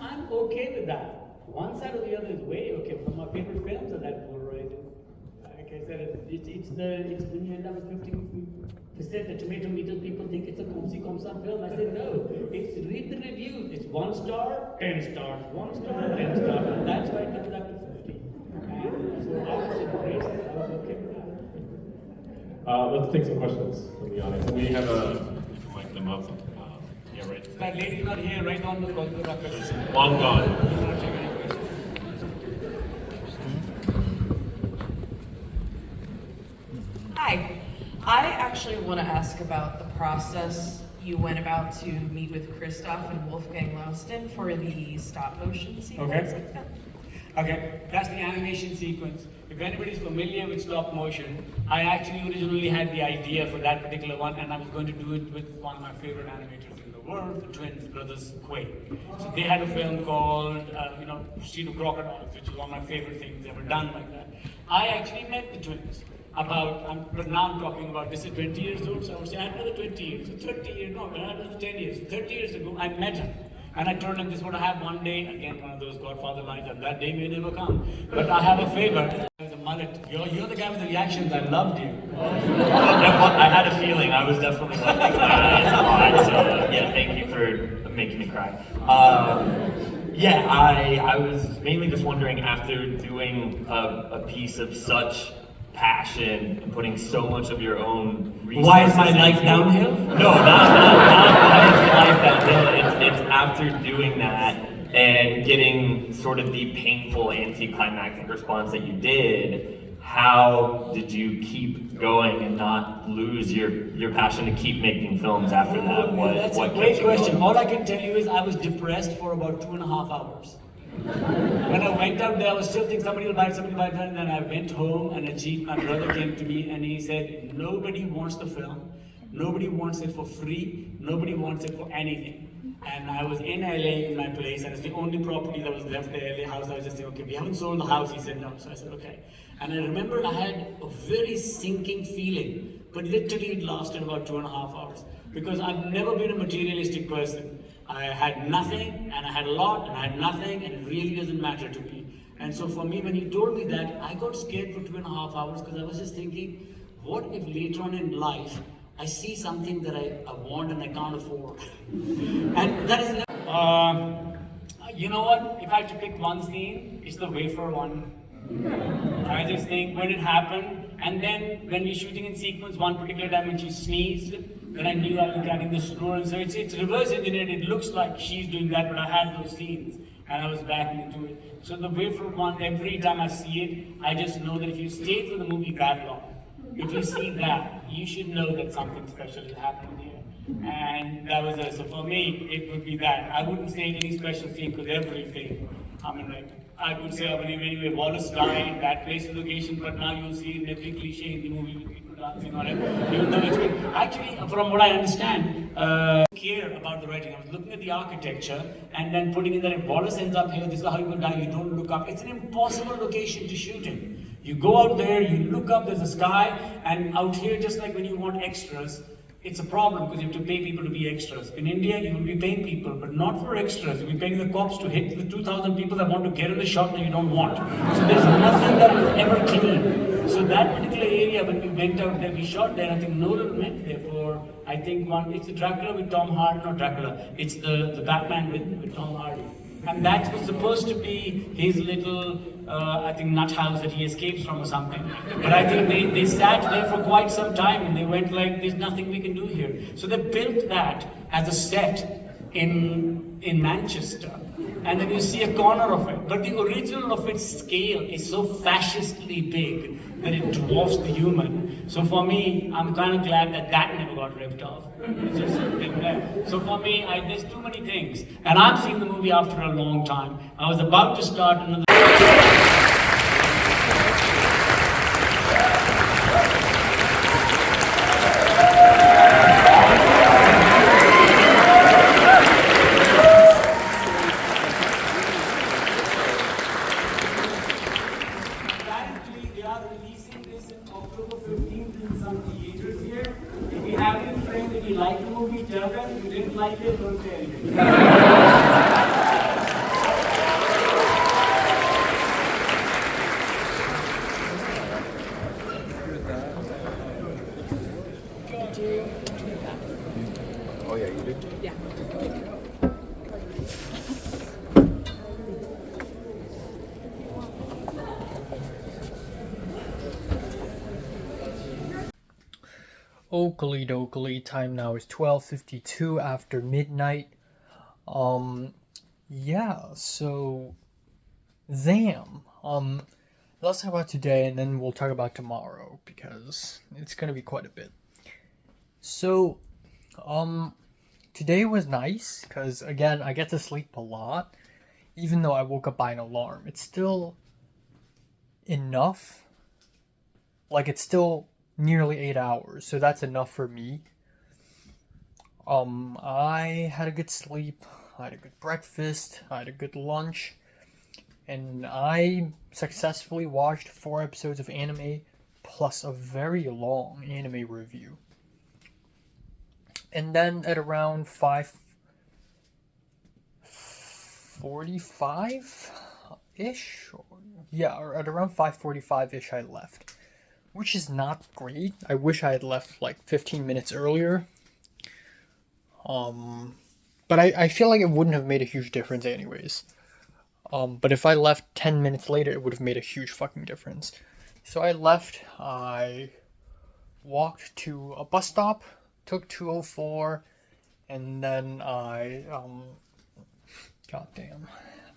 I'm okay with that. One side or the other is way okay. One of my favorite films are that polarized. Like I said, it's when you end up with 50%, the tomato meter, people think it's a comme ci, comme ça film. I said, no, read the reviews. It's 1 star, 10 stars, 1 star, 10 stars. And that's why it comes up to 50. And so I was embraced it. I was okay with that. Let's take some questions from the audience. We have mic them up. Yeah, right. That lady's not here, right on the Kolkata. Long gone. Hi. I actually want to ask about the process you went about to meet with Christoph and Wolfgang Laustin for the stop motion sequence. Okay, that's the animation sequence. If anybody's familiar with stop motion, I actually originally had the idea for that particular one, and I was going to do it with one of my favorite animators in the world, the twins brothers Quaid. So they had a film called, Street of Crocodiles, which is one of my favorite things ever done like that. I actually met the twins but now I'm talking about, this is 20 years old, so I would say another 20 years, so 30 years, no, another 10 years. 30 years ago, I met him. And I told him this is what I have one day, again, one of those Godfather lines, and that day may never come. But I have a favor. The mullet, you're the guy with the reactions, I loved you. I had a feeling, I was definitely wiping my eyes a lot, so yeah, thank you for making me cry. I was mainly just wondering, after doing a piece of such passion and putting so much of your own resources. Why is my life downhill? No, not why is your life downhill. It's after doing that and getting sort of the painful anticlimactic response that you did. How did you keep going and not lose your passion to keep making films after that? That's a great question. All I can tell you is I was depressed for about 2.5 hours. When I went out there, I was still thinking somebody will buy it, and then I went home, and Ajit, my brother, came to me and he said, nobody wants the film, nobody wants it for free, nobody wants it for anything. And I was in LA in my place, and it's the only property that was left, the LA house. I was just thinking, okay, we haven't sold the house. He said no, so I said okay. And I remember I had a very sinking feeling, but literally it lasted about 2.5 hours, because I've never been a materialistic person. I had nothing, and I had a lot, and I had nothing, and it really doesn't matter to me. And so for me, when he told me that, I got scared for 2.5 hours, because I was just thinking, what if later on in life, I see something that I want and I can't afford? And that is never... you know what? If I had to pick one scene, it's the wafer one. I just think when it happened, and then when we're shooting in sequence, one particular time when she sneezed, then I knew I was getting the story. So it's reverse engineered. It looks like she's doing that, but I had those scenes and I was backing into it. So the way from one, every time I see it, I just know that if you stayed for the movie that long, if you see that, you should know that something special is happening here. And that was it. So for me, it would be that. I wouldn't say any special scene because everything. I mean, like, I could say, I believe anyway, Wallace died, that place and location, but now you'll see in every cliche in the movie with people dancing on it. Even though it's good. Actually, from what I understand, care about the writing. I was looking at the architecture and then putting in that if Wallace ends up here, this is how you go down, you don't look up. It's an impossible location to shoot in. You go out there, you look up, there's a sky, and out here, just like when you want extras, it's a problem because you have to pay people to be extras. In India, you will be paying people, but not for extras. You'll be paying the cops to hit the 2,000 people that want to get in the shot that you don't want. So there's nothing that is ever clean. So that particular area, when we went out there, we shot there, I think Nolan went there for, I think it's the Dracula with Tom Hardy, not Dracula, it's the Batman with Tom Hardy. And that was supposed to be his little, I think, nut house that he escapes from or something. But I think they sat there for quite some time and they went like, there's nothing we can do here. So they built that as a set in Manchester. And then you see a corner of it. But the original of its scale is so fascistly big that it dwarfs the human. So for me, I'm kind of glad that never got ripped off. It's just been there. So for me, there's too many things. And I'm seeing the movie after a long time. I was about to start another... Oh yeah, you do? Yeah. Oakley dokley, time now is 12:52 after midnight. Yeah, so Zam. Let's talk about today and then we'll talk about tomorrow because it's gonna be quite a bit. So, today was nice because again I get to sleep a lot, even though I woke up by an alarm. It's still enough. Like it's still nearly 8 hours, so that's enough for me. I had a good sleep, I had a good breakfast, I had a good lunch, and I successfully watched 4 episodes of anime plus a very long anime review. And then at around 5:45-ish? Yeah, or at around 5:45-ish I left. Which is not great. I wish I had left like 15 minutes earlier. But I feel like it wouldn't have made a huge difference anyways. But if I left 10 minutes later, it would have made a huge fucking difference. So I left, I walked to a bus stop, took 204, and then I, goddamn,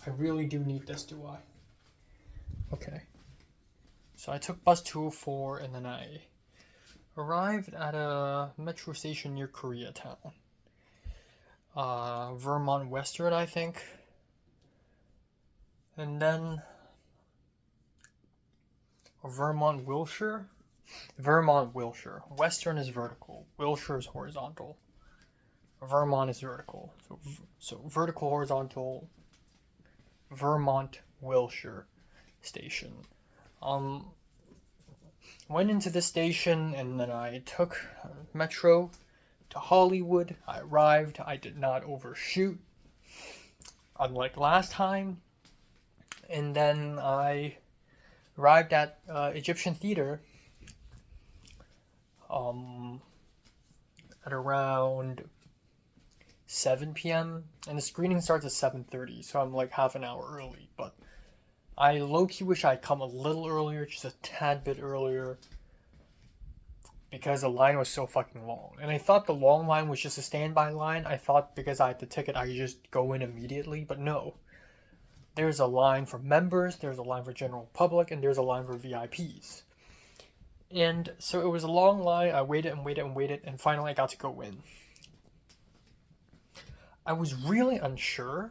I really do need this, do I? Okay. So I took bus 204 and then I arrived at a metro station near Koreatown. Vermont Western, I think. And then Vermont Wilshire. Western is vertical. Wilshire is horizontal. Vermont is vertical. So vertical, horizontal. Vermont Wilshire station. Went into the station and then I took metro to Hollywood. I arrived. I did not overshoot, unlike last time. And then I arrived at Egyptian Theater at around 7 p.m. and the screening starts at 7:30, so I'm like half an hour early, but I low-key wish I'd come a little earlier, just a tad bit earlier, because the line was so fucking long. And I thought the long line was just a standby line. I thought because I had the ticket, I could just go in immediately, but no. There's a line for members, there's a line for general public, and there's a line for VIPs. And so it was a long line. I waited and waited and waited, and finally I got to go in. I was really unsure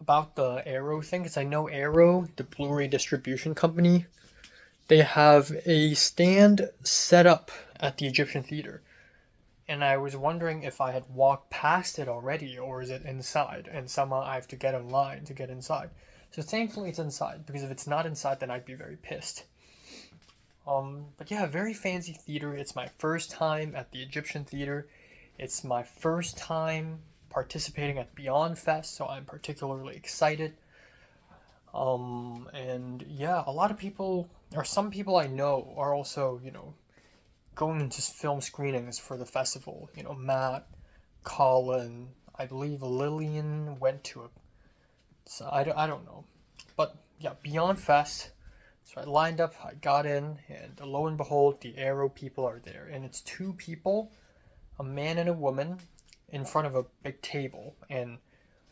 about the Arrow thing, because I know Arrow, the Blu-ray distribution company, they have a stand set up at the Egyptian Theater. And I was wondering if I had walked past it already, or is it inside? And somehow I have to get in line to get inside. So thankfully it's inside, because if it's not inside, then I'd be very pissed. But yeah, very fancy theater. It's my first time at the Egyptian Theater. It's my first time participating at Beyond Fest, so I'm particularly excited. And yeah, a lot of people, or some people I know, are also, going to film screenings for the festival. Matt, Colin, I believe Lillian went to it. So I don't know. But yeah, Beyond Fest. So I lined up, I got in, and lo and behold, the Arrow people are there. And it's two people, a man and a woman, in front of a big table. And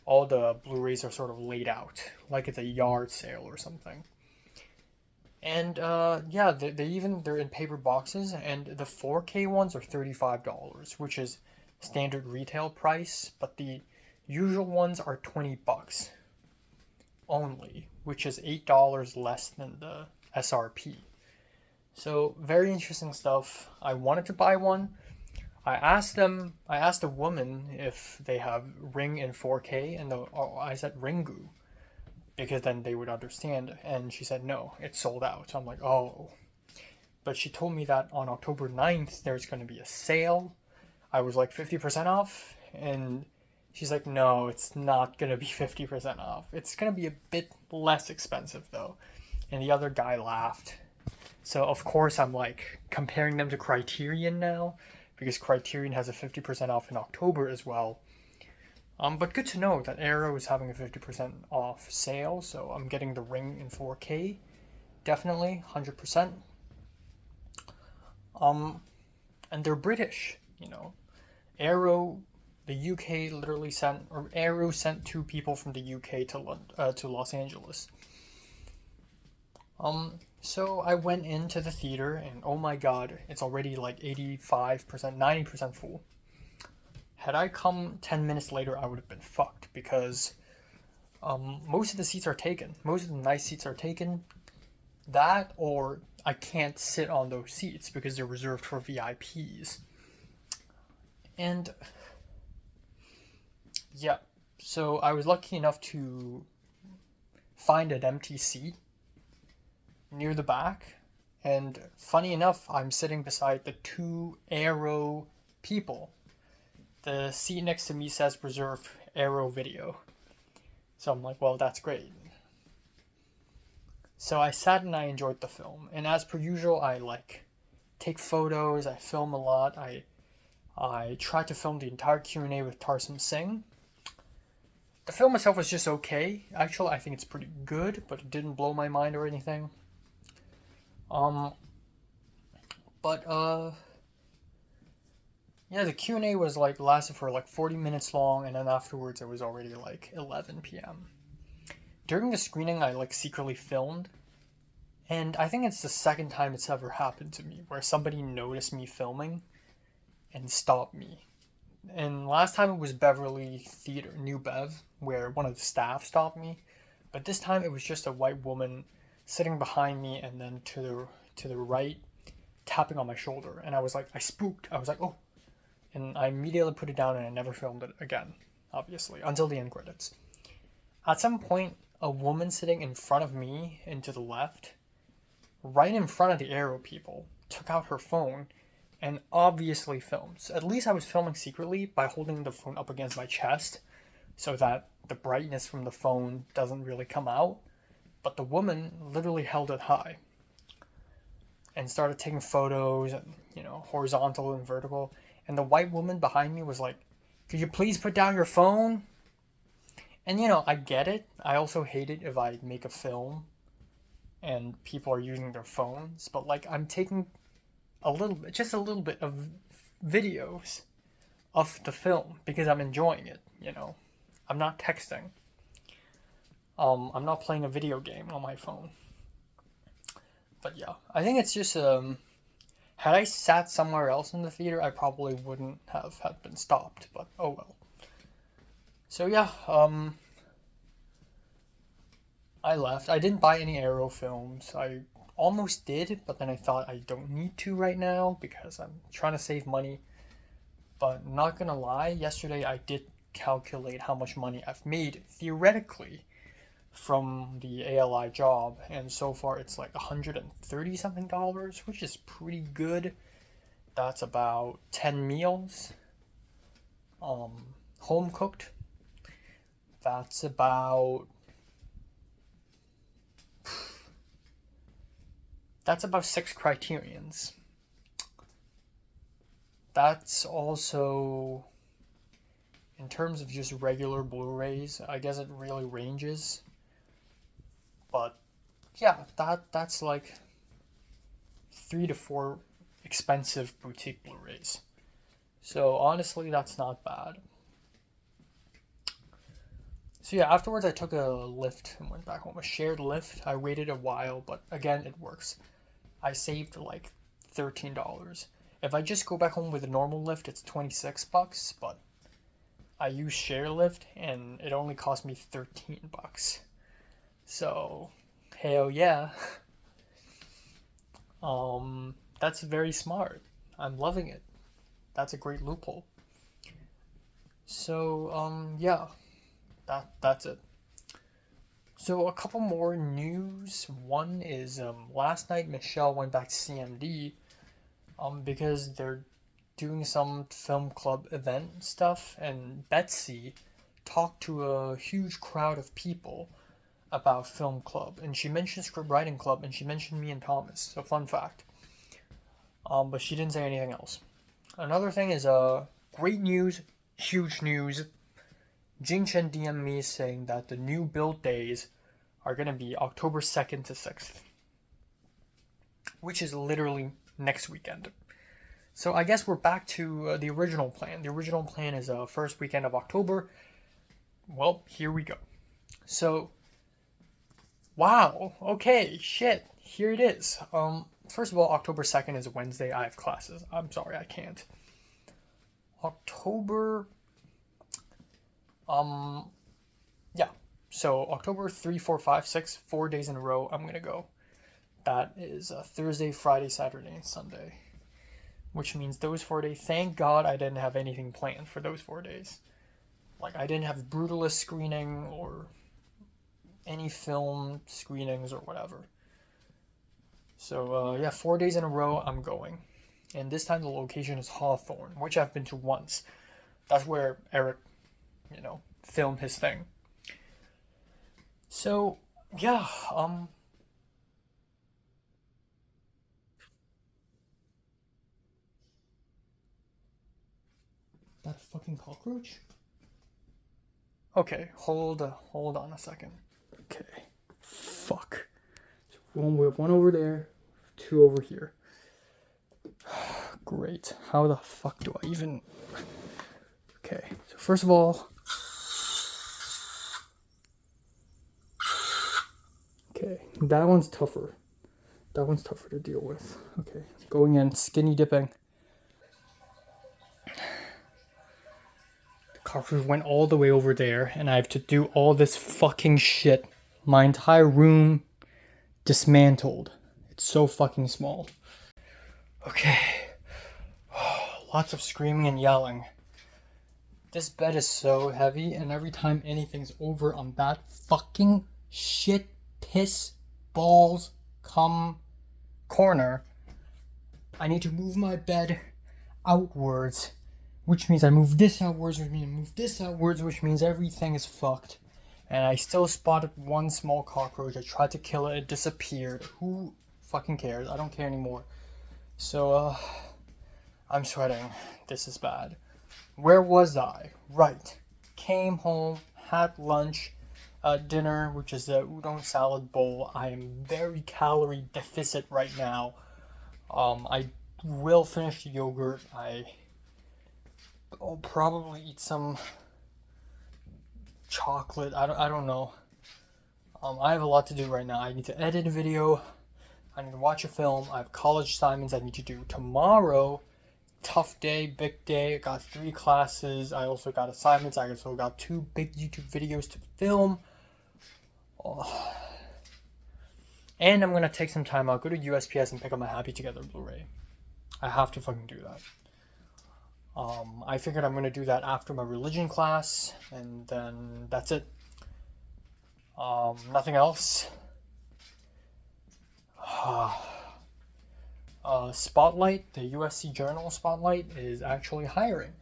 all the Blu-rays are sort of laid out, like it's a yard sale or something. And yeah, they're in paper boxes, and the 4K ones are $35, which is standard retail price, but the usual ones are $20 only, which is $8 less than the SRP. So very interesting stuff. I wanted to buy one. I asked the woman if they have Ring in 4K, and I said Ringu, because then they would understand, and she said no, it's sold out. So I'm like, oh. But she told me that on October 9th there's going to be a sale. I was like 50% off, and she's like, no, it's not going to be 50% off. It's going to be a bit less expensive though. And the other guy laughed. So of course I'm like comparing them to Criterion now, because Criterion has a 50% off in October as well. But good to know that Arrow is having a 50% off sale, so I'm getting the Ring in 4K, definitely, 100%. And they're British, Arrow, the UK literally Arrow sent two people from the UK to Los Angeles. So I went into the theater, and oh my god, it's already like 85%, 90% full. Had I come 10 minutes later, I would have been fucked, because most of the seats are taken. Most of the nice seats are taken. That, or I can't sit on those seats because they're reserved for VIPs. And yeah, so I was lucky enough to find an empty seat near the back. And funny enough, I'm sitting beside the two Arrow people. The seat next to me says reserved Arrow Video. So I'm like, well, that's great. So I sat and I enjoyed the film. And as per usual, I take photos, I film a lot. I tried to film the entire Q&A with Tarsum Singh. The film itself was just okay. Actually, I think it's pretty good, but it didn't blow my mind or anything. Yeah, the Q&A was lasted for 40 minutes long, and then afterwards it was already 11 p.m. During the screening, I secretly filmed, and I think it's the second time it's ever happened to me, where somebody noticed me filming and stopped me. And last time it was Beverly Theater, New Bev, where one of the staff stopped me, but this time it was just a white woman sitting behind me, and then to the right, tapping on my shoulder, and I was I spooked. I was like, oh. And I immediately put it down, and I never filmed it again, obviously, until the end credits. At some point, a woman sitting in front of me and to the left, right in front of the Arrow people, took out her phone and obviously filmed. So at least I was filming secretly by holding the phone up against my chest so that the brightness from the phone doesn't really come out. But the woman literally held it high and started taking photos, and, horizontal and vertical. And the white woman behind me was like, could you please put down your phone? And you know, I get it. I also hate it if I make a film and people are using their phones, but like I'm taking just a little bit of videos of the film because I'm enjoying it, you know. I'm not texting. I'm not playing a video game on my phone. But yeah, I think it's just had I sat somewhere else in the theater, I probably wouldn't have had been stopped, but oh well. So yeah, I left. I didn't buy any Arrow films. I almost did, but then I thought I don't need to right now because I'm trying to save money. But not gonna lie, yesterday I did calculate how much money I've made theoretically from the ALI job, and so far it's like $130 something, which is pretty good. That's about 10 meals, home cooked. That's about 6 Criterions. That's also, in terms of just regular Blu-rays, I guess it really ranges. But yeah, that's like 3 to 4 expensive boutique Blu-rays. So honestly, that's not bad. So yeah, afterwards I took a Lyft and went back home. A shared Lyft. I waited a while, but again, it works. I saved like $13. If I just go back home with a normal Lyft, it's $26, but I use share Lyft and it only cost me $13. So, hell yeah. That's very smart. I'm loving it. That's a great loophole. So, yeah. That's it. So a couple more news. One is last night Michelle went back to CMD because they're doing some film club event stuff, and Betsy talked to a huge crowd of people about film club, and she mentioned script writing club, and she mentioned me and Thomas. So fun fact. But she didn't say anything else. Another thing is great news, huge news. Jing Chen DM'd me saying that the new build days are going to be October 2nd to 6th. Which is literally next weekend. So I guess we're back to the original plan. The original plan is first weekend of October. Well, here we go. So, wow, okay, shit, here it is. First of all, October 2nd is a Wednesday. I have classes. I'm sorry, I can't. October... yeah. So October 3, 4, 5, 6, 4 days in a row, I'm gonna go. That is Thursday, Friday, Saturday, and Sunday. Which means those 4 days, thank God I didn't have anything planned for those 4 days. Like, I didn't have Brutalist screening or any film screenings or whatever. So, yeah, 4 days in a row, I'm going. And this time the location is Hawthorne, which I've been to once. That's where Eric, filmed his thing. So, yeah, that fucking cockroach? Okay, hold on a second. Okay, fuck. So we have one over there, 2 over here. Great. How the fuck do I even... Okay, so first of all... Okay, that one's tougher. That one's tougher to deal with. Okay, going in, skinny dipping. The cockroach went all the way over there, and I have to do all this fucking shit. My entire room dismantled. It's so fucking small. Okay. Lots of screaming and yelling. This bed is so heavy, and every time anything's over on that fucking shit, piss, balls, cum corner, I need to move my bed outwards, which means I move this outwards, which means I move this outwards, which means everything is fucked. And I still spotted one small cockroach. I tried to kill it, it disappeared. Who fucking cares? I don't care anymore. So, I'm sweating. This is bad. Where was I? Right. Came home, had lunch, dinner, which is a udon salad bowl. I am very calorie deficit right now. I will finish the yogurt. I'll probably eat some chocolate. I don't know. I have a lot to do right now. I need to edit a video. I need to watch a film. I have college assignments I need to do tomorrow. Tough day, big day. I got 3 classes. I also got assignments. I also got 2 big YouTube videos to film. Oh. And I'm going to take some time out, go to USPS and pick up my Happy Together Blu-ray. I have to fucking do that. I figured I'm going to do that after my religion class, and then that's it. Nothing else. Spotlight, the USC Journal Spotlight, is actually hiring.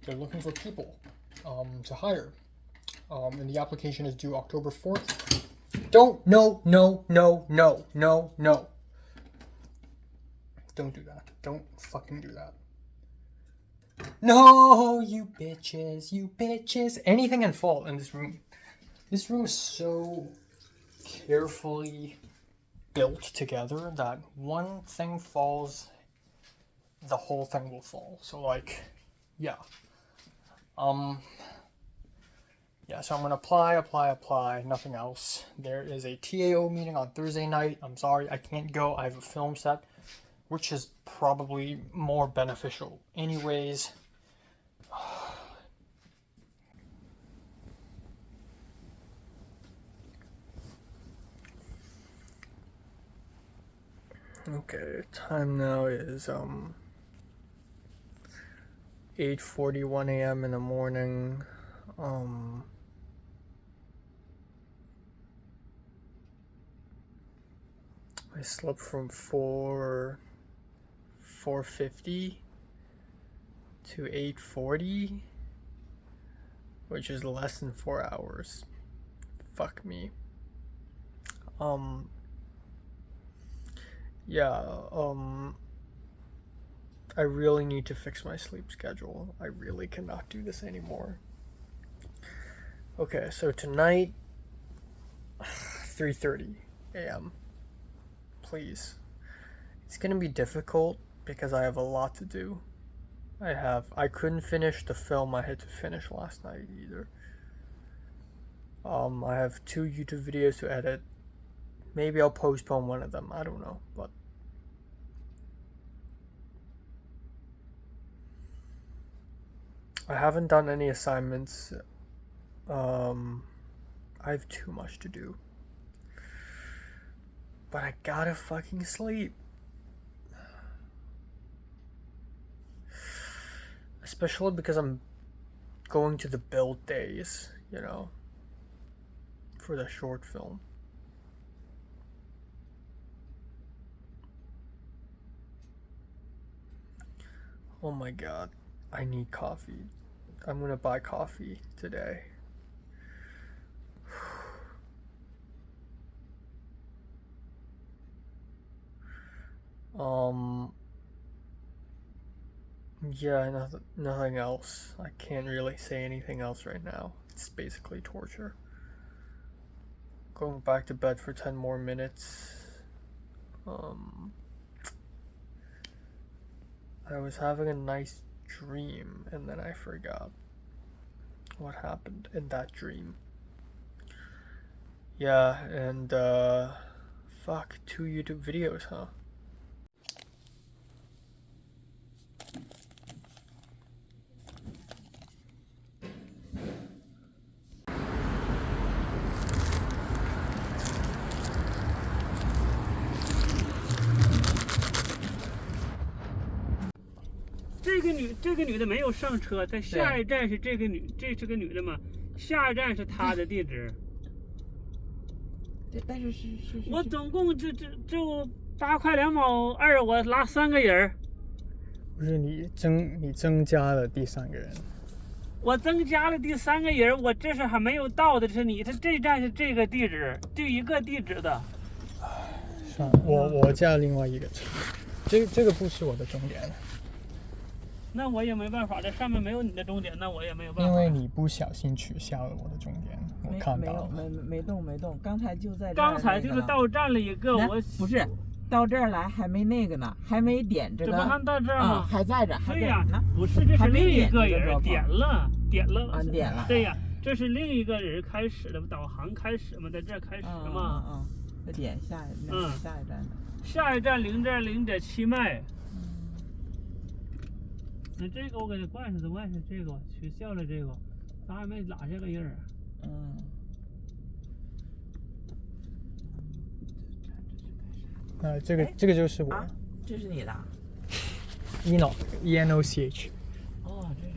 They're looking for people to hire. And the application is due October 4th. No. Don't do that. Don't fucking do that. No, you bitches. Anything can fall in this room. This room is so carefully built together that one thing falls, the whole thing will fall. So like, yeah. Yeah, so I'm gonna apply, nothing else. There is a TAO meeting on Thursday night. I'm sorry, I can't go. I have a film set, which is probably more beneficial anyways. Okay, time now is 8:41 a.m. in the morning. I slept from 4:50 to 8:40, which is less than 4 hours. Fuck me. I really need to fix my sleep schedule. I really cannot do this anymore. Okay, so tonight, 3:30 a.m. Please. It's gonna be difficult because I have a lot to do. I couldn't finish the film I had to finish last night either. I have 2 YouTube videos to edit. Maybe I'll postpone one of them. I don't know, but I haven't done any assignments. I have too much to do. But I gotta fucking sleep. Especially because I'm going to the build days, you know, for the short film. Oh my god, I need coffee. I'm gonna buy coffee today. Yeah, nothing else. I can't really say anything else right now. It's basically torture. Going back to bed for 10 more minutes. I was having a nice dream and then I forgot what happened in that dream. Yeah, and fuck, 2 YouTube videos, huh?这个女的没有上车，在下一站是这个女，这是个女的嘛？下一站是她的地址。但是我总共就8块2毛2，我拉3个人。不是你增加了第3个人。我增加了第3个人，我这是还没有到的是你，这站是这个地址，对一个地址的。算了，我加另外一个车，这个不是我的终点。那我也没办法，这上面没有你的终点，那我也没有办法。因为你不小心取消了我的终点，我看到了。没动，刚才就在这儿。刚才就是到站了一个，我不是到这儿来还没那个呢，还没点这个。这不还到这儿吗？还在这。对呀，不是，这是另一个人点了。点了。对呀，这是另一个人开始的导航开始嘛，在这儿开始嘛。点下一站。下一站0.7迈。那这个我给它灌上，这个取消了这个，咱还没拉下个印儿。这个就是我。这是你的。Enoch ENOCH。哦，这是。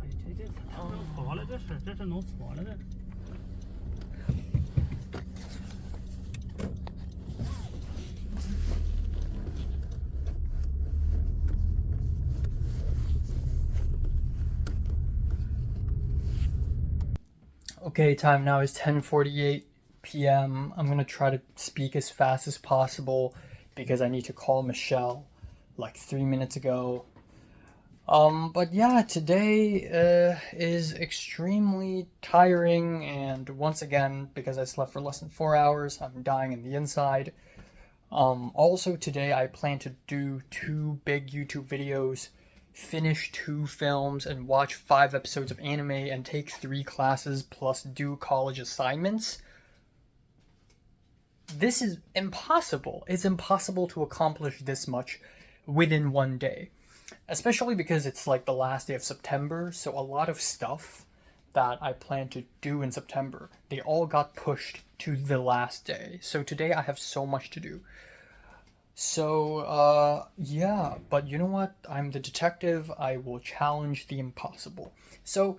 哎，这错了，这是弄错了的。Okay, time now is 10:48 p.m. I'm gonna try to speak as fast as possible because I need to call Michelle like 3 minutes ago. But yeah, today is extremely tiring, and once again, because I slept for less than 4 hours, I'm dying in the inside. Also today I plan to do 2 big YouTube videos, finish 2 films, and watch 5 episodes of anime, and take 3 classes plus do college assignments. This is impossible. It's impossible to accomplish this much within 1 day. Especially because it's like the last day of September, so a lot of stuff that I plan to do in September, they all got pushed to the last day. So today I have so much to do. So, yeah, but you know what? I'm the detective. I will challenge the impossible. So,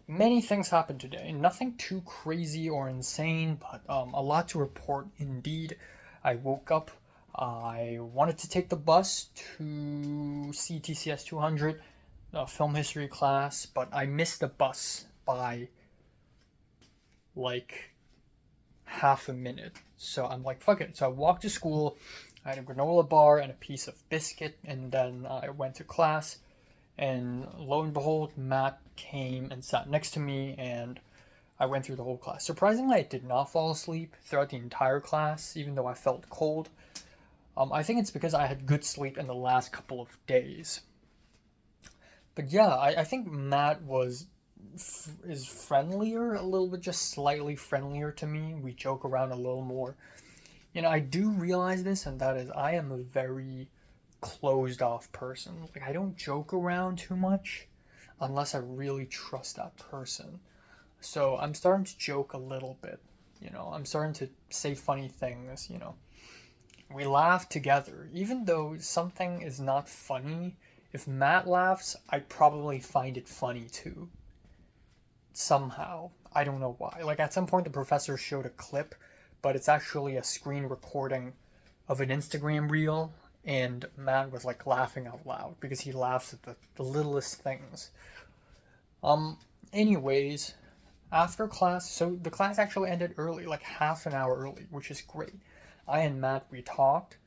many things happened today. Nothing too crazy or insane, but a lot to report indeed. I woke up. I wanted to take the bus to CTCS 200, film history class, but I missed the bus by like half a minute. So I'm like, fuck it. So I walked to school. I had a granola bar and a piece of biscuit, and then I went to class, and lo and behold, Matt came and sat next to me, and I went through the whole class. Surprisingly, I did not fall asleep throughout the entire class, even though I felt cold. I think it's because I had good sleep in the last couple of days. But yeah, I think Matt is friendlier, a little bit, just slightly friendlier to me. We joke around a little more. You know, I do realize this, and that is I am a very closed off person. Like, I don't joke around too much unless I really trust that person. So I'm starting to joke a little bit, you know. I'm starting to say funny things, you know. We laugh together. Even though something is not funny, if Matt laughs, I probably find it funny too. Somehow. I don't know why. Like, at some point the professor showed a clip, but it's actually a screen recording of an Instagram reel, and Matt was like laughing out loud because he laughs at the littlest things. Anyways, after class, so the class actually ended early, like half an hour early, which is great. I and Matt, we talked.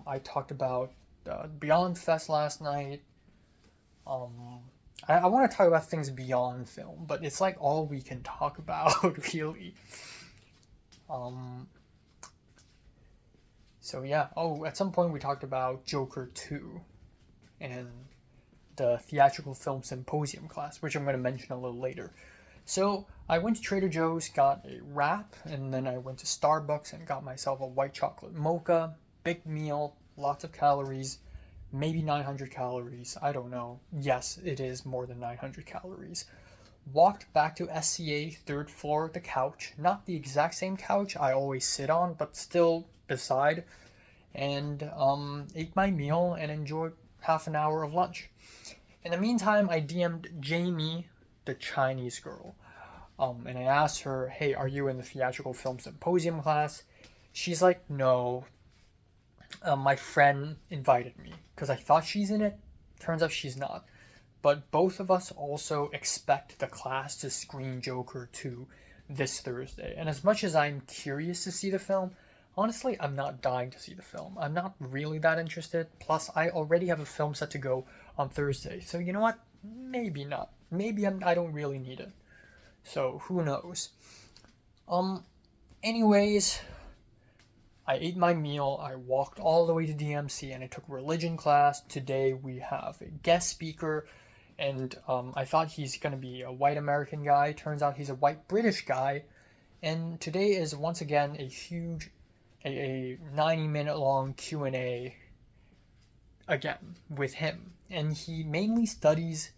I talked about Beyond Fest last night. I want to talk about things beyond film, but it's like all we can talk about, really. So yeah. Oh, at some point we talked about Joker 2 and the theatrical film symposium class, which I'm going to mention a little later. So I went to Trader Joe's, got a wrap, and then I went to Starbucks and got myself a white chocolate mocha. Big meal, lots of calories, maybe 900 calories, I don't know. Yes, it is more than 900 calories. Walked back to SCA, 3rd floor, the couch. Not the exact same couch I always sit on, but still beside. And ate my meal and enjoyed half an hour of lunch. In the meantime, I DM'd Jamie, the Chinese girl. And I asked her, hey, are you in the theatrical film symposium class? She's like, no. My friend invited me because I thought she's in it. Turns out she's not. But both of us also expect the class to screen Joker 2 this Thursday. And as much as I'm curious to see the film, Honestly, I'm not dying to see the film. I'm not really that interested. Plus, I already have a film set to go on Thursday. So you know what? Maybe not. Maybe I don't really need it. So who knows? Anyways, I ate my meal. I walked all the way to DMC and I took religion class. Today we have a guest speaker, and I thought he's gonna be a white American guy. Turns out he's a white British guy. And today is once again a huge, a 90-minute long Q&A again with him. And he mainly studies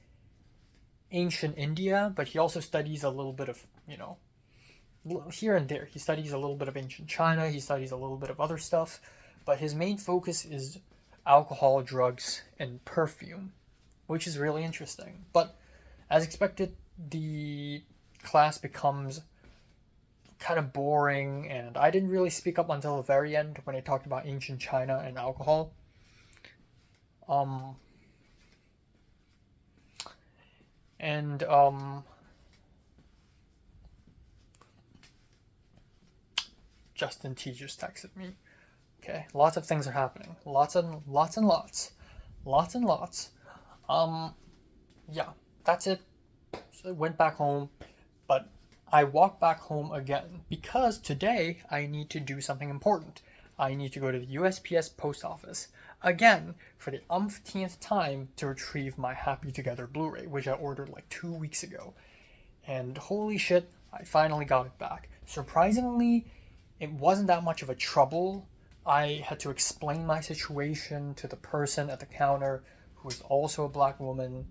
ancient India, but he also studies a little bit of, here and there. He studies a little bit of ancient China, he studies a little bit of other stuff, but his main focus is alcohol, drugs, and perfume, which is really interesting. But as expected, the class becomes kind of boring, and I didn't really speak up until the very end when I talked about ancient China and alcohol. Justin T just texted me. Okay, lots of things are happening. Lots and lots. Yeah, that's it. So I went back home, but I walked back home again because today I need to do something important. I need to go to the USPS post office again for the umpteenth time to retrieve my Happy Together Blu-ray, which I ordered like 2 weeks ago. And holy shit, I finally got it back. Surprisingly, it wasn't that much of a trouble. I had to explain my situation to the person at the counter, who is also a black woman,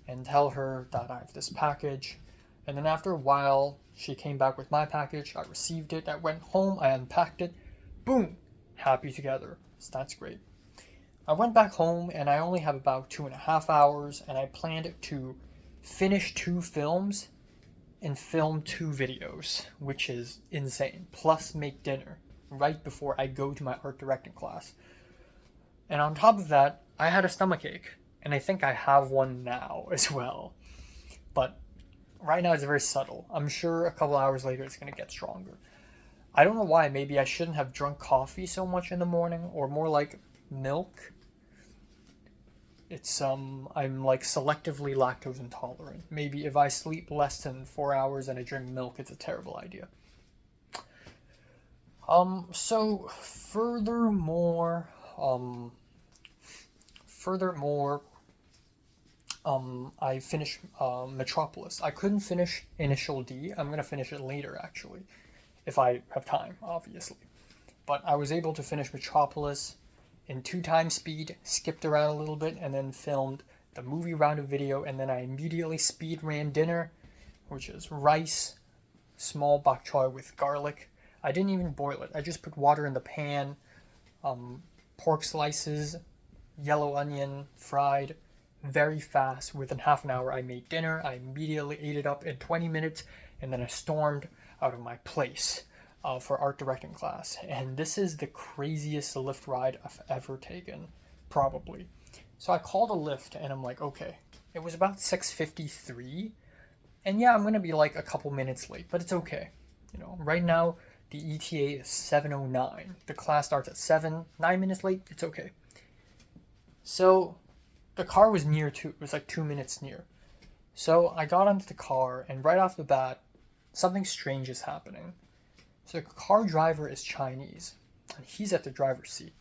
and tell her that I have this package. And then after a while, she came back with my package. I received it. I went home. I unpacked it. Boom! Happy Together. So that's great. I went back home and I only have about 2.5 hours, and I planned to finish 2 films and film 2 videos, which is insane. Plus make dinner right before I go to my art directing class. And on top of that, I had a stomachache, and I think I have one now as well. But right now it's very subtle. I'm sure a couple hours later it's going to get stronger. I don't know why. Maybe I shouldn't have drunk coffee so much in the morning, or more like milk. It's I'm like selectively lactose intolerant. Maybe if I sleep less than 4 hours and I drink milk, it's a terrible idea. So furthermore, I finished Metropolis. I couldn't finish Initial D. I'm gonna finish it later, actually, if I have time, obviously. But I was able to finish Metropolis in 2 times speed, skipped around a little bit, and then filmed the movie round of video, and then I immediately speed ran dinner, which is rice, small bok choy with garlic. I didn't even boil it. I just put water in the pan, pork slices, yellow onion, fried, very fast. Within half an hour, I made dinner. I immediately ate it up in 20 minutes, and then I stormed out of my place for art directing class. And this is the craziest Lyft ride I've ever taken, probably. So I called a Lyft, and I'm like, okay. It was about 6:53, and yeah, I'm gonna be like a couple minutes late, but it's okay. Right now, the ETA is 7:09. The class starts at 7, 9 minutes late, it's okay. So the car was near too. It was like 2 minutes near. So I got onto the car, and right off the bat, something strange is happening. So the car driver is Chinese, and he's at the driver's seat.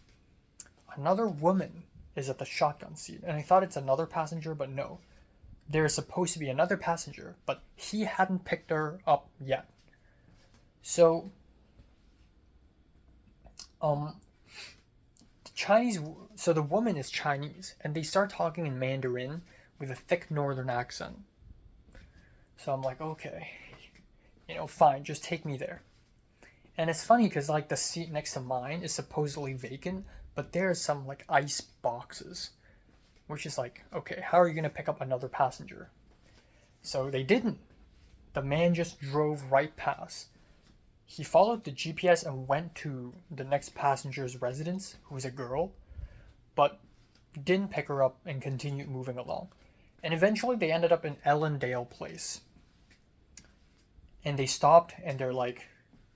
Another woman is at the shotgun seat, and I thought it's another passenger, but no. There is supposed to be another passenger, but he hadn't picked her up yet. So, the woman is Chinese, and they start talking in Mandarin with a thick northern accent. So I'm like, okay, fine, just take me there. And it's funny because like the seat next to mine is supposedly vacant, but there's some like ice boxes, which is like, okay, how are you going to pick up another passenger? So they didn't. The man just drove right past. He followed the GPS and went to the next passenger's residence, who was a girl, but didn't pick her up and continued moving along. And eventually they ended up in Ellendale Place. And they stopped, and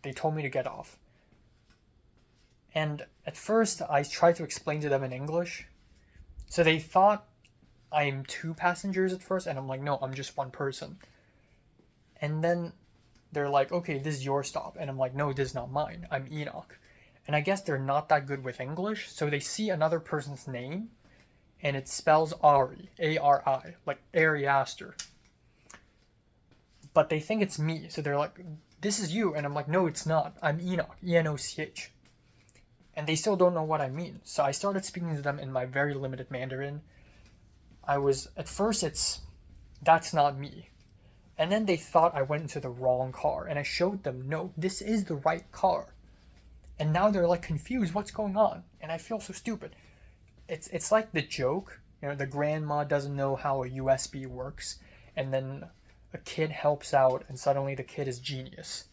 they told me to get off. And at first, I tried to explain to them in English. So they thought I'm 2 passengers at first, and I'm like, no, I'm just 1 person. And then they're like, okay, this is your stop. And I'm like, no, this is not mine. I'm Enoch. And I guess they're not that good with English, so they see another person's name, and it spells Ari, A-R-I, like Ari Aster. But they think it's me, so they're like, this is you. And I'm like, no, it's not. I'm Enoch, E-N-O-C-H. And they still don't know what I mean. So I started speaking to them in my very limited Mandarin. At first that's not me. And then they thought I went into the wrong car. And I showed them, no, this is the right car. And now they're like confused, what's going on? And I feel so stupid. It's like the joke, the grandma doesn't know how a USB works. And then a kid helps out and suddenly the kid is genius.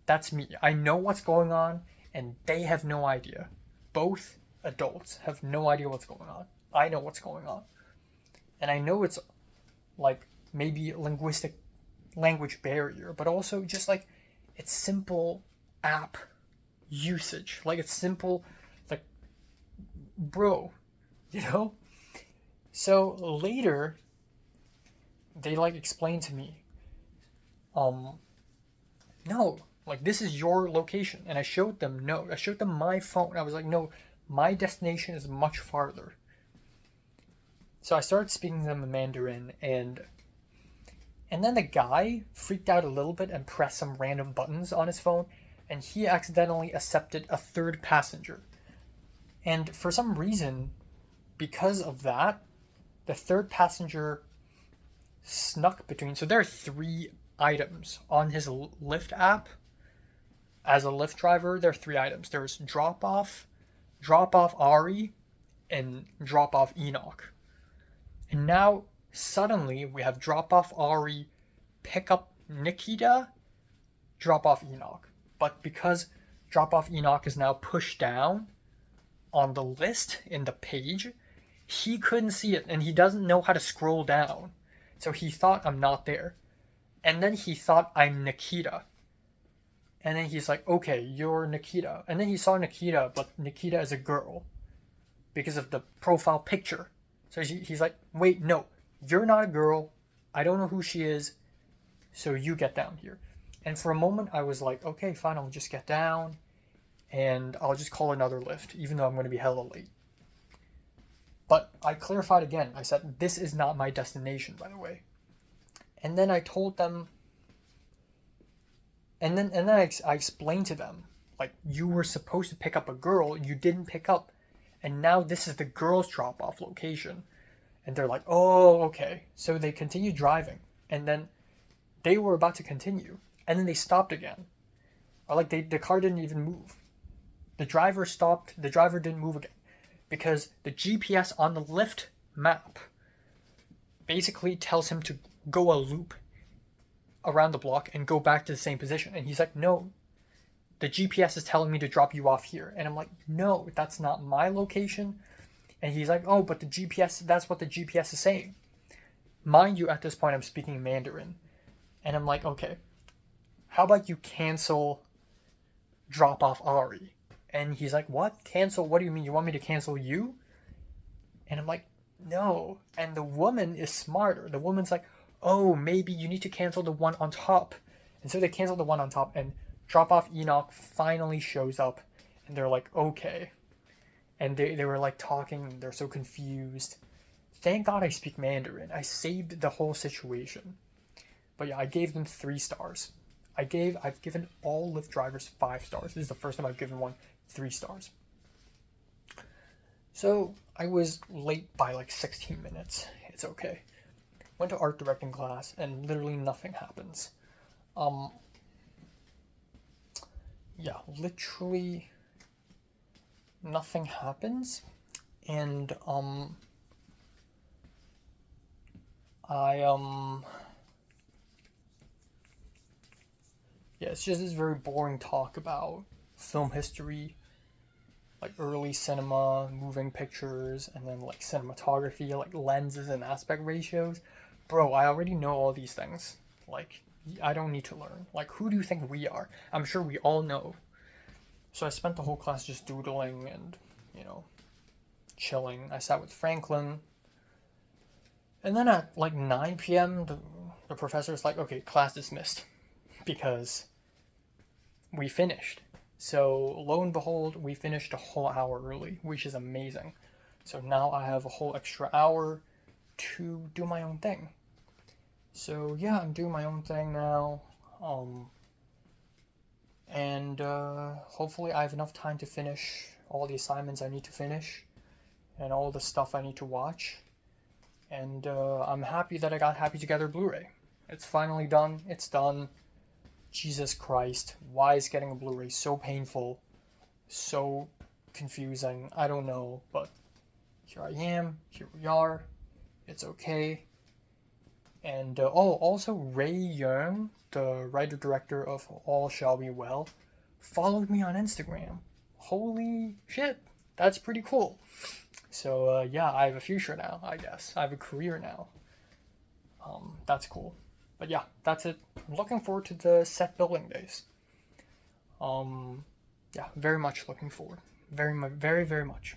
That's me. I know what's going on and they have no idea. Both adults have no idea what's going on. I know what's going on. And I know it's like maybe language barrier, but also just like it's simple app usage. Like it's simple, like, bro, So later, they like explained to me, no, like this is your location. And I showed them my phone. I was like, no, my destination is much farther. So I started speaking to them in Mandarin, and then the guy freaked out a little bit and pressed some random buttons on his phone, and he accidentally accepted a 3rd passenger. And for some reason, because of that, the 3rd passenger snuck between. So there are 3 items on his Lyft app. As a Lyft driver, there are 3 items. There's drop off Ari, and drop off Enoch. And now suddenly we have drop off Ari, pick up Nikita, drop off Enoch. But because drop off Enoch is now pushed down on the list in the page, he couldn't see it and he doesn't know how to scroll down. So he thought I'm not there. And then he thought I'm Nikita. And then he's like, okay, you're Nikita. And then he saw Nikita, but Nikita is a girl because of the profile picture. So he's like, wait, no, you're not a girl. I don't know who she is. So you get down here. And for a moment, I was like, okay, fine, I'll just get down. And I'll just call another Lyft, even though I'm going to be hella late. But I clarified again. I said, this is not my destination, by the way. And then I told them, and then I explained to them, like, you were supposed to pick up a girl, you didn't pick up, and now this is the girl's drop-off location. And they're like, oh, okay. So they continued driving, and then they were about to continue, and then they stopped again. Or like the car didn't even move. The driver stopped, the driver didn't move again, because the GPS on the Lyft map basically tells him to go a loop around the block and go back to the same position. And he's like, no, the GPS is telling me to drop you off here. And I'm like, no, that's not my location. And he's like, oh, but the GPS, that's what the GPS is saying. Mind you, at this point, I'm speaking Mandarin. And I'm like, okay, how about you cancel drop off Ari? And he's like, what? Cancel? What do you mean? You want me to cancel you? And I'm like, no. And the woman is smarter. The woman's like, oh, maybe you need to cancel the one on top. And so they cancel the one on top, and drop off Enoch finally shows up. And they're like, okay. And they were like talking, they're so confused. Thank God I speak Mandarin. I saved the whole situation. But yeah, I gave them 3 stars. I've given all Lyft drivers 5 stars. This is the first time I've given one 3 stars. So I was late by like 16 minutes. It's okay. Went to art directing class and literally nothing happens. Yeah, literally nothing happens. And yeah, it's just this very boring talk about film history, like early cinema, moving pictures, and then like cinematography, like lenses and aspect ratios. Bro, I already know all these things. Like, I don't need to learn. Like, who do you think we are? I'm sure we all know. So I spent the whole class just doodling and, you know, chilling. I sat with Franklin. And then at like 9 p.m., the professor's like, okay, class dismissed. Because we finished. So lo and behold, we finished a whole hour early, which is amazing. So now I have a whole extra hour to do my own thing. So yeah, I'm doing my own thing now. And hopefully I have enough time to finish all the assignments I need to finish and all the stuff I need to watch. And I'm happy that I got Happy Together Blu-ray. It's finally done. It's done. Jesus Christ, why is getting a Blu-ray so painful, so confusing? I don't know, but here I am, here we are, it's okay. And also Ray Young, the writer-director of All Shall Be Well, followed me on Instagram. Holy shit, that's pretty cool. So yeah, I have a future now, I guess. I have a career now. That's cool. But yeah, that's it. I'm looking forward to the set building days. Yeah, very much looking forward. Very, very much.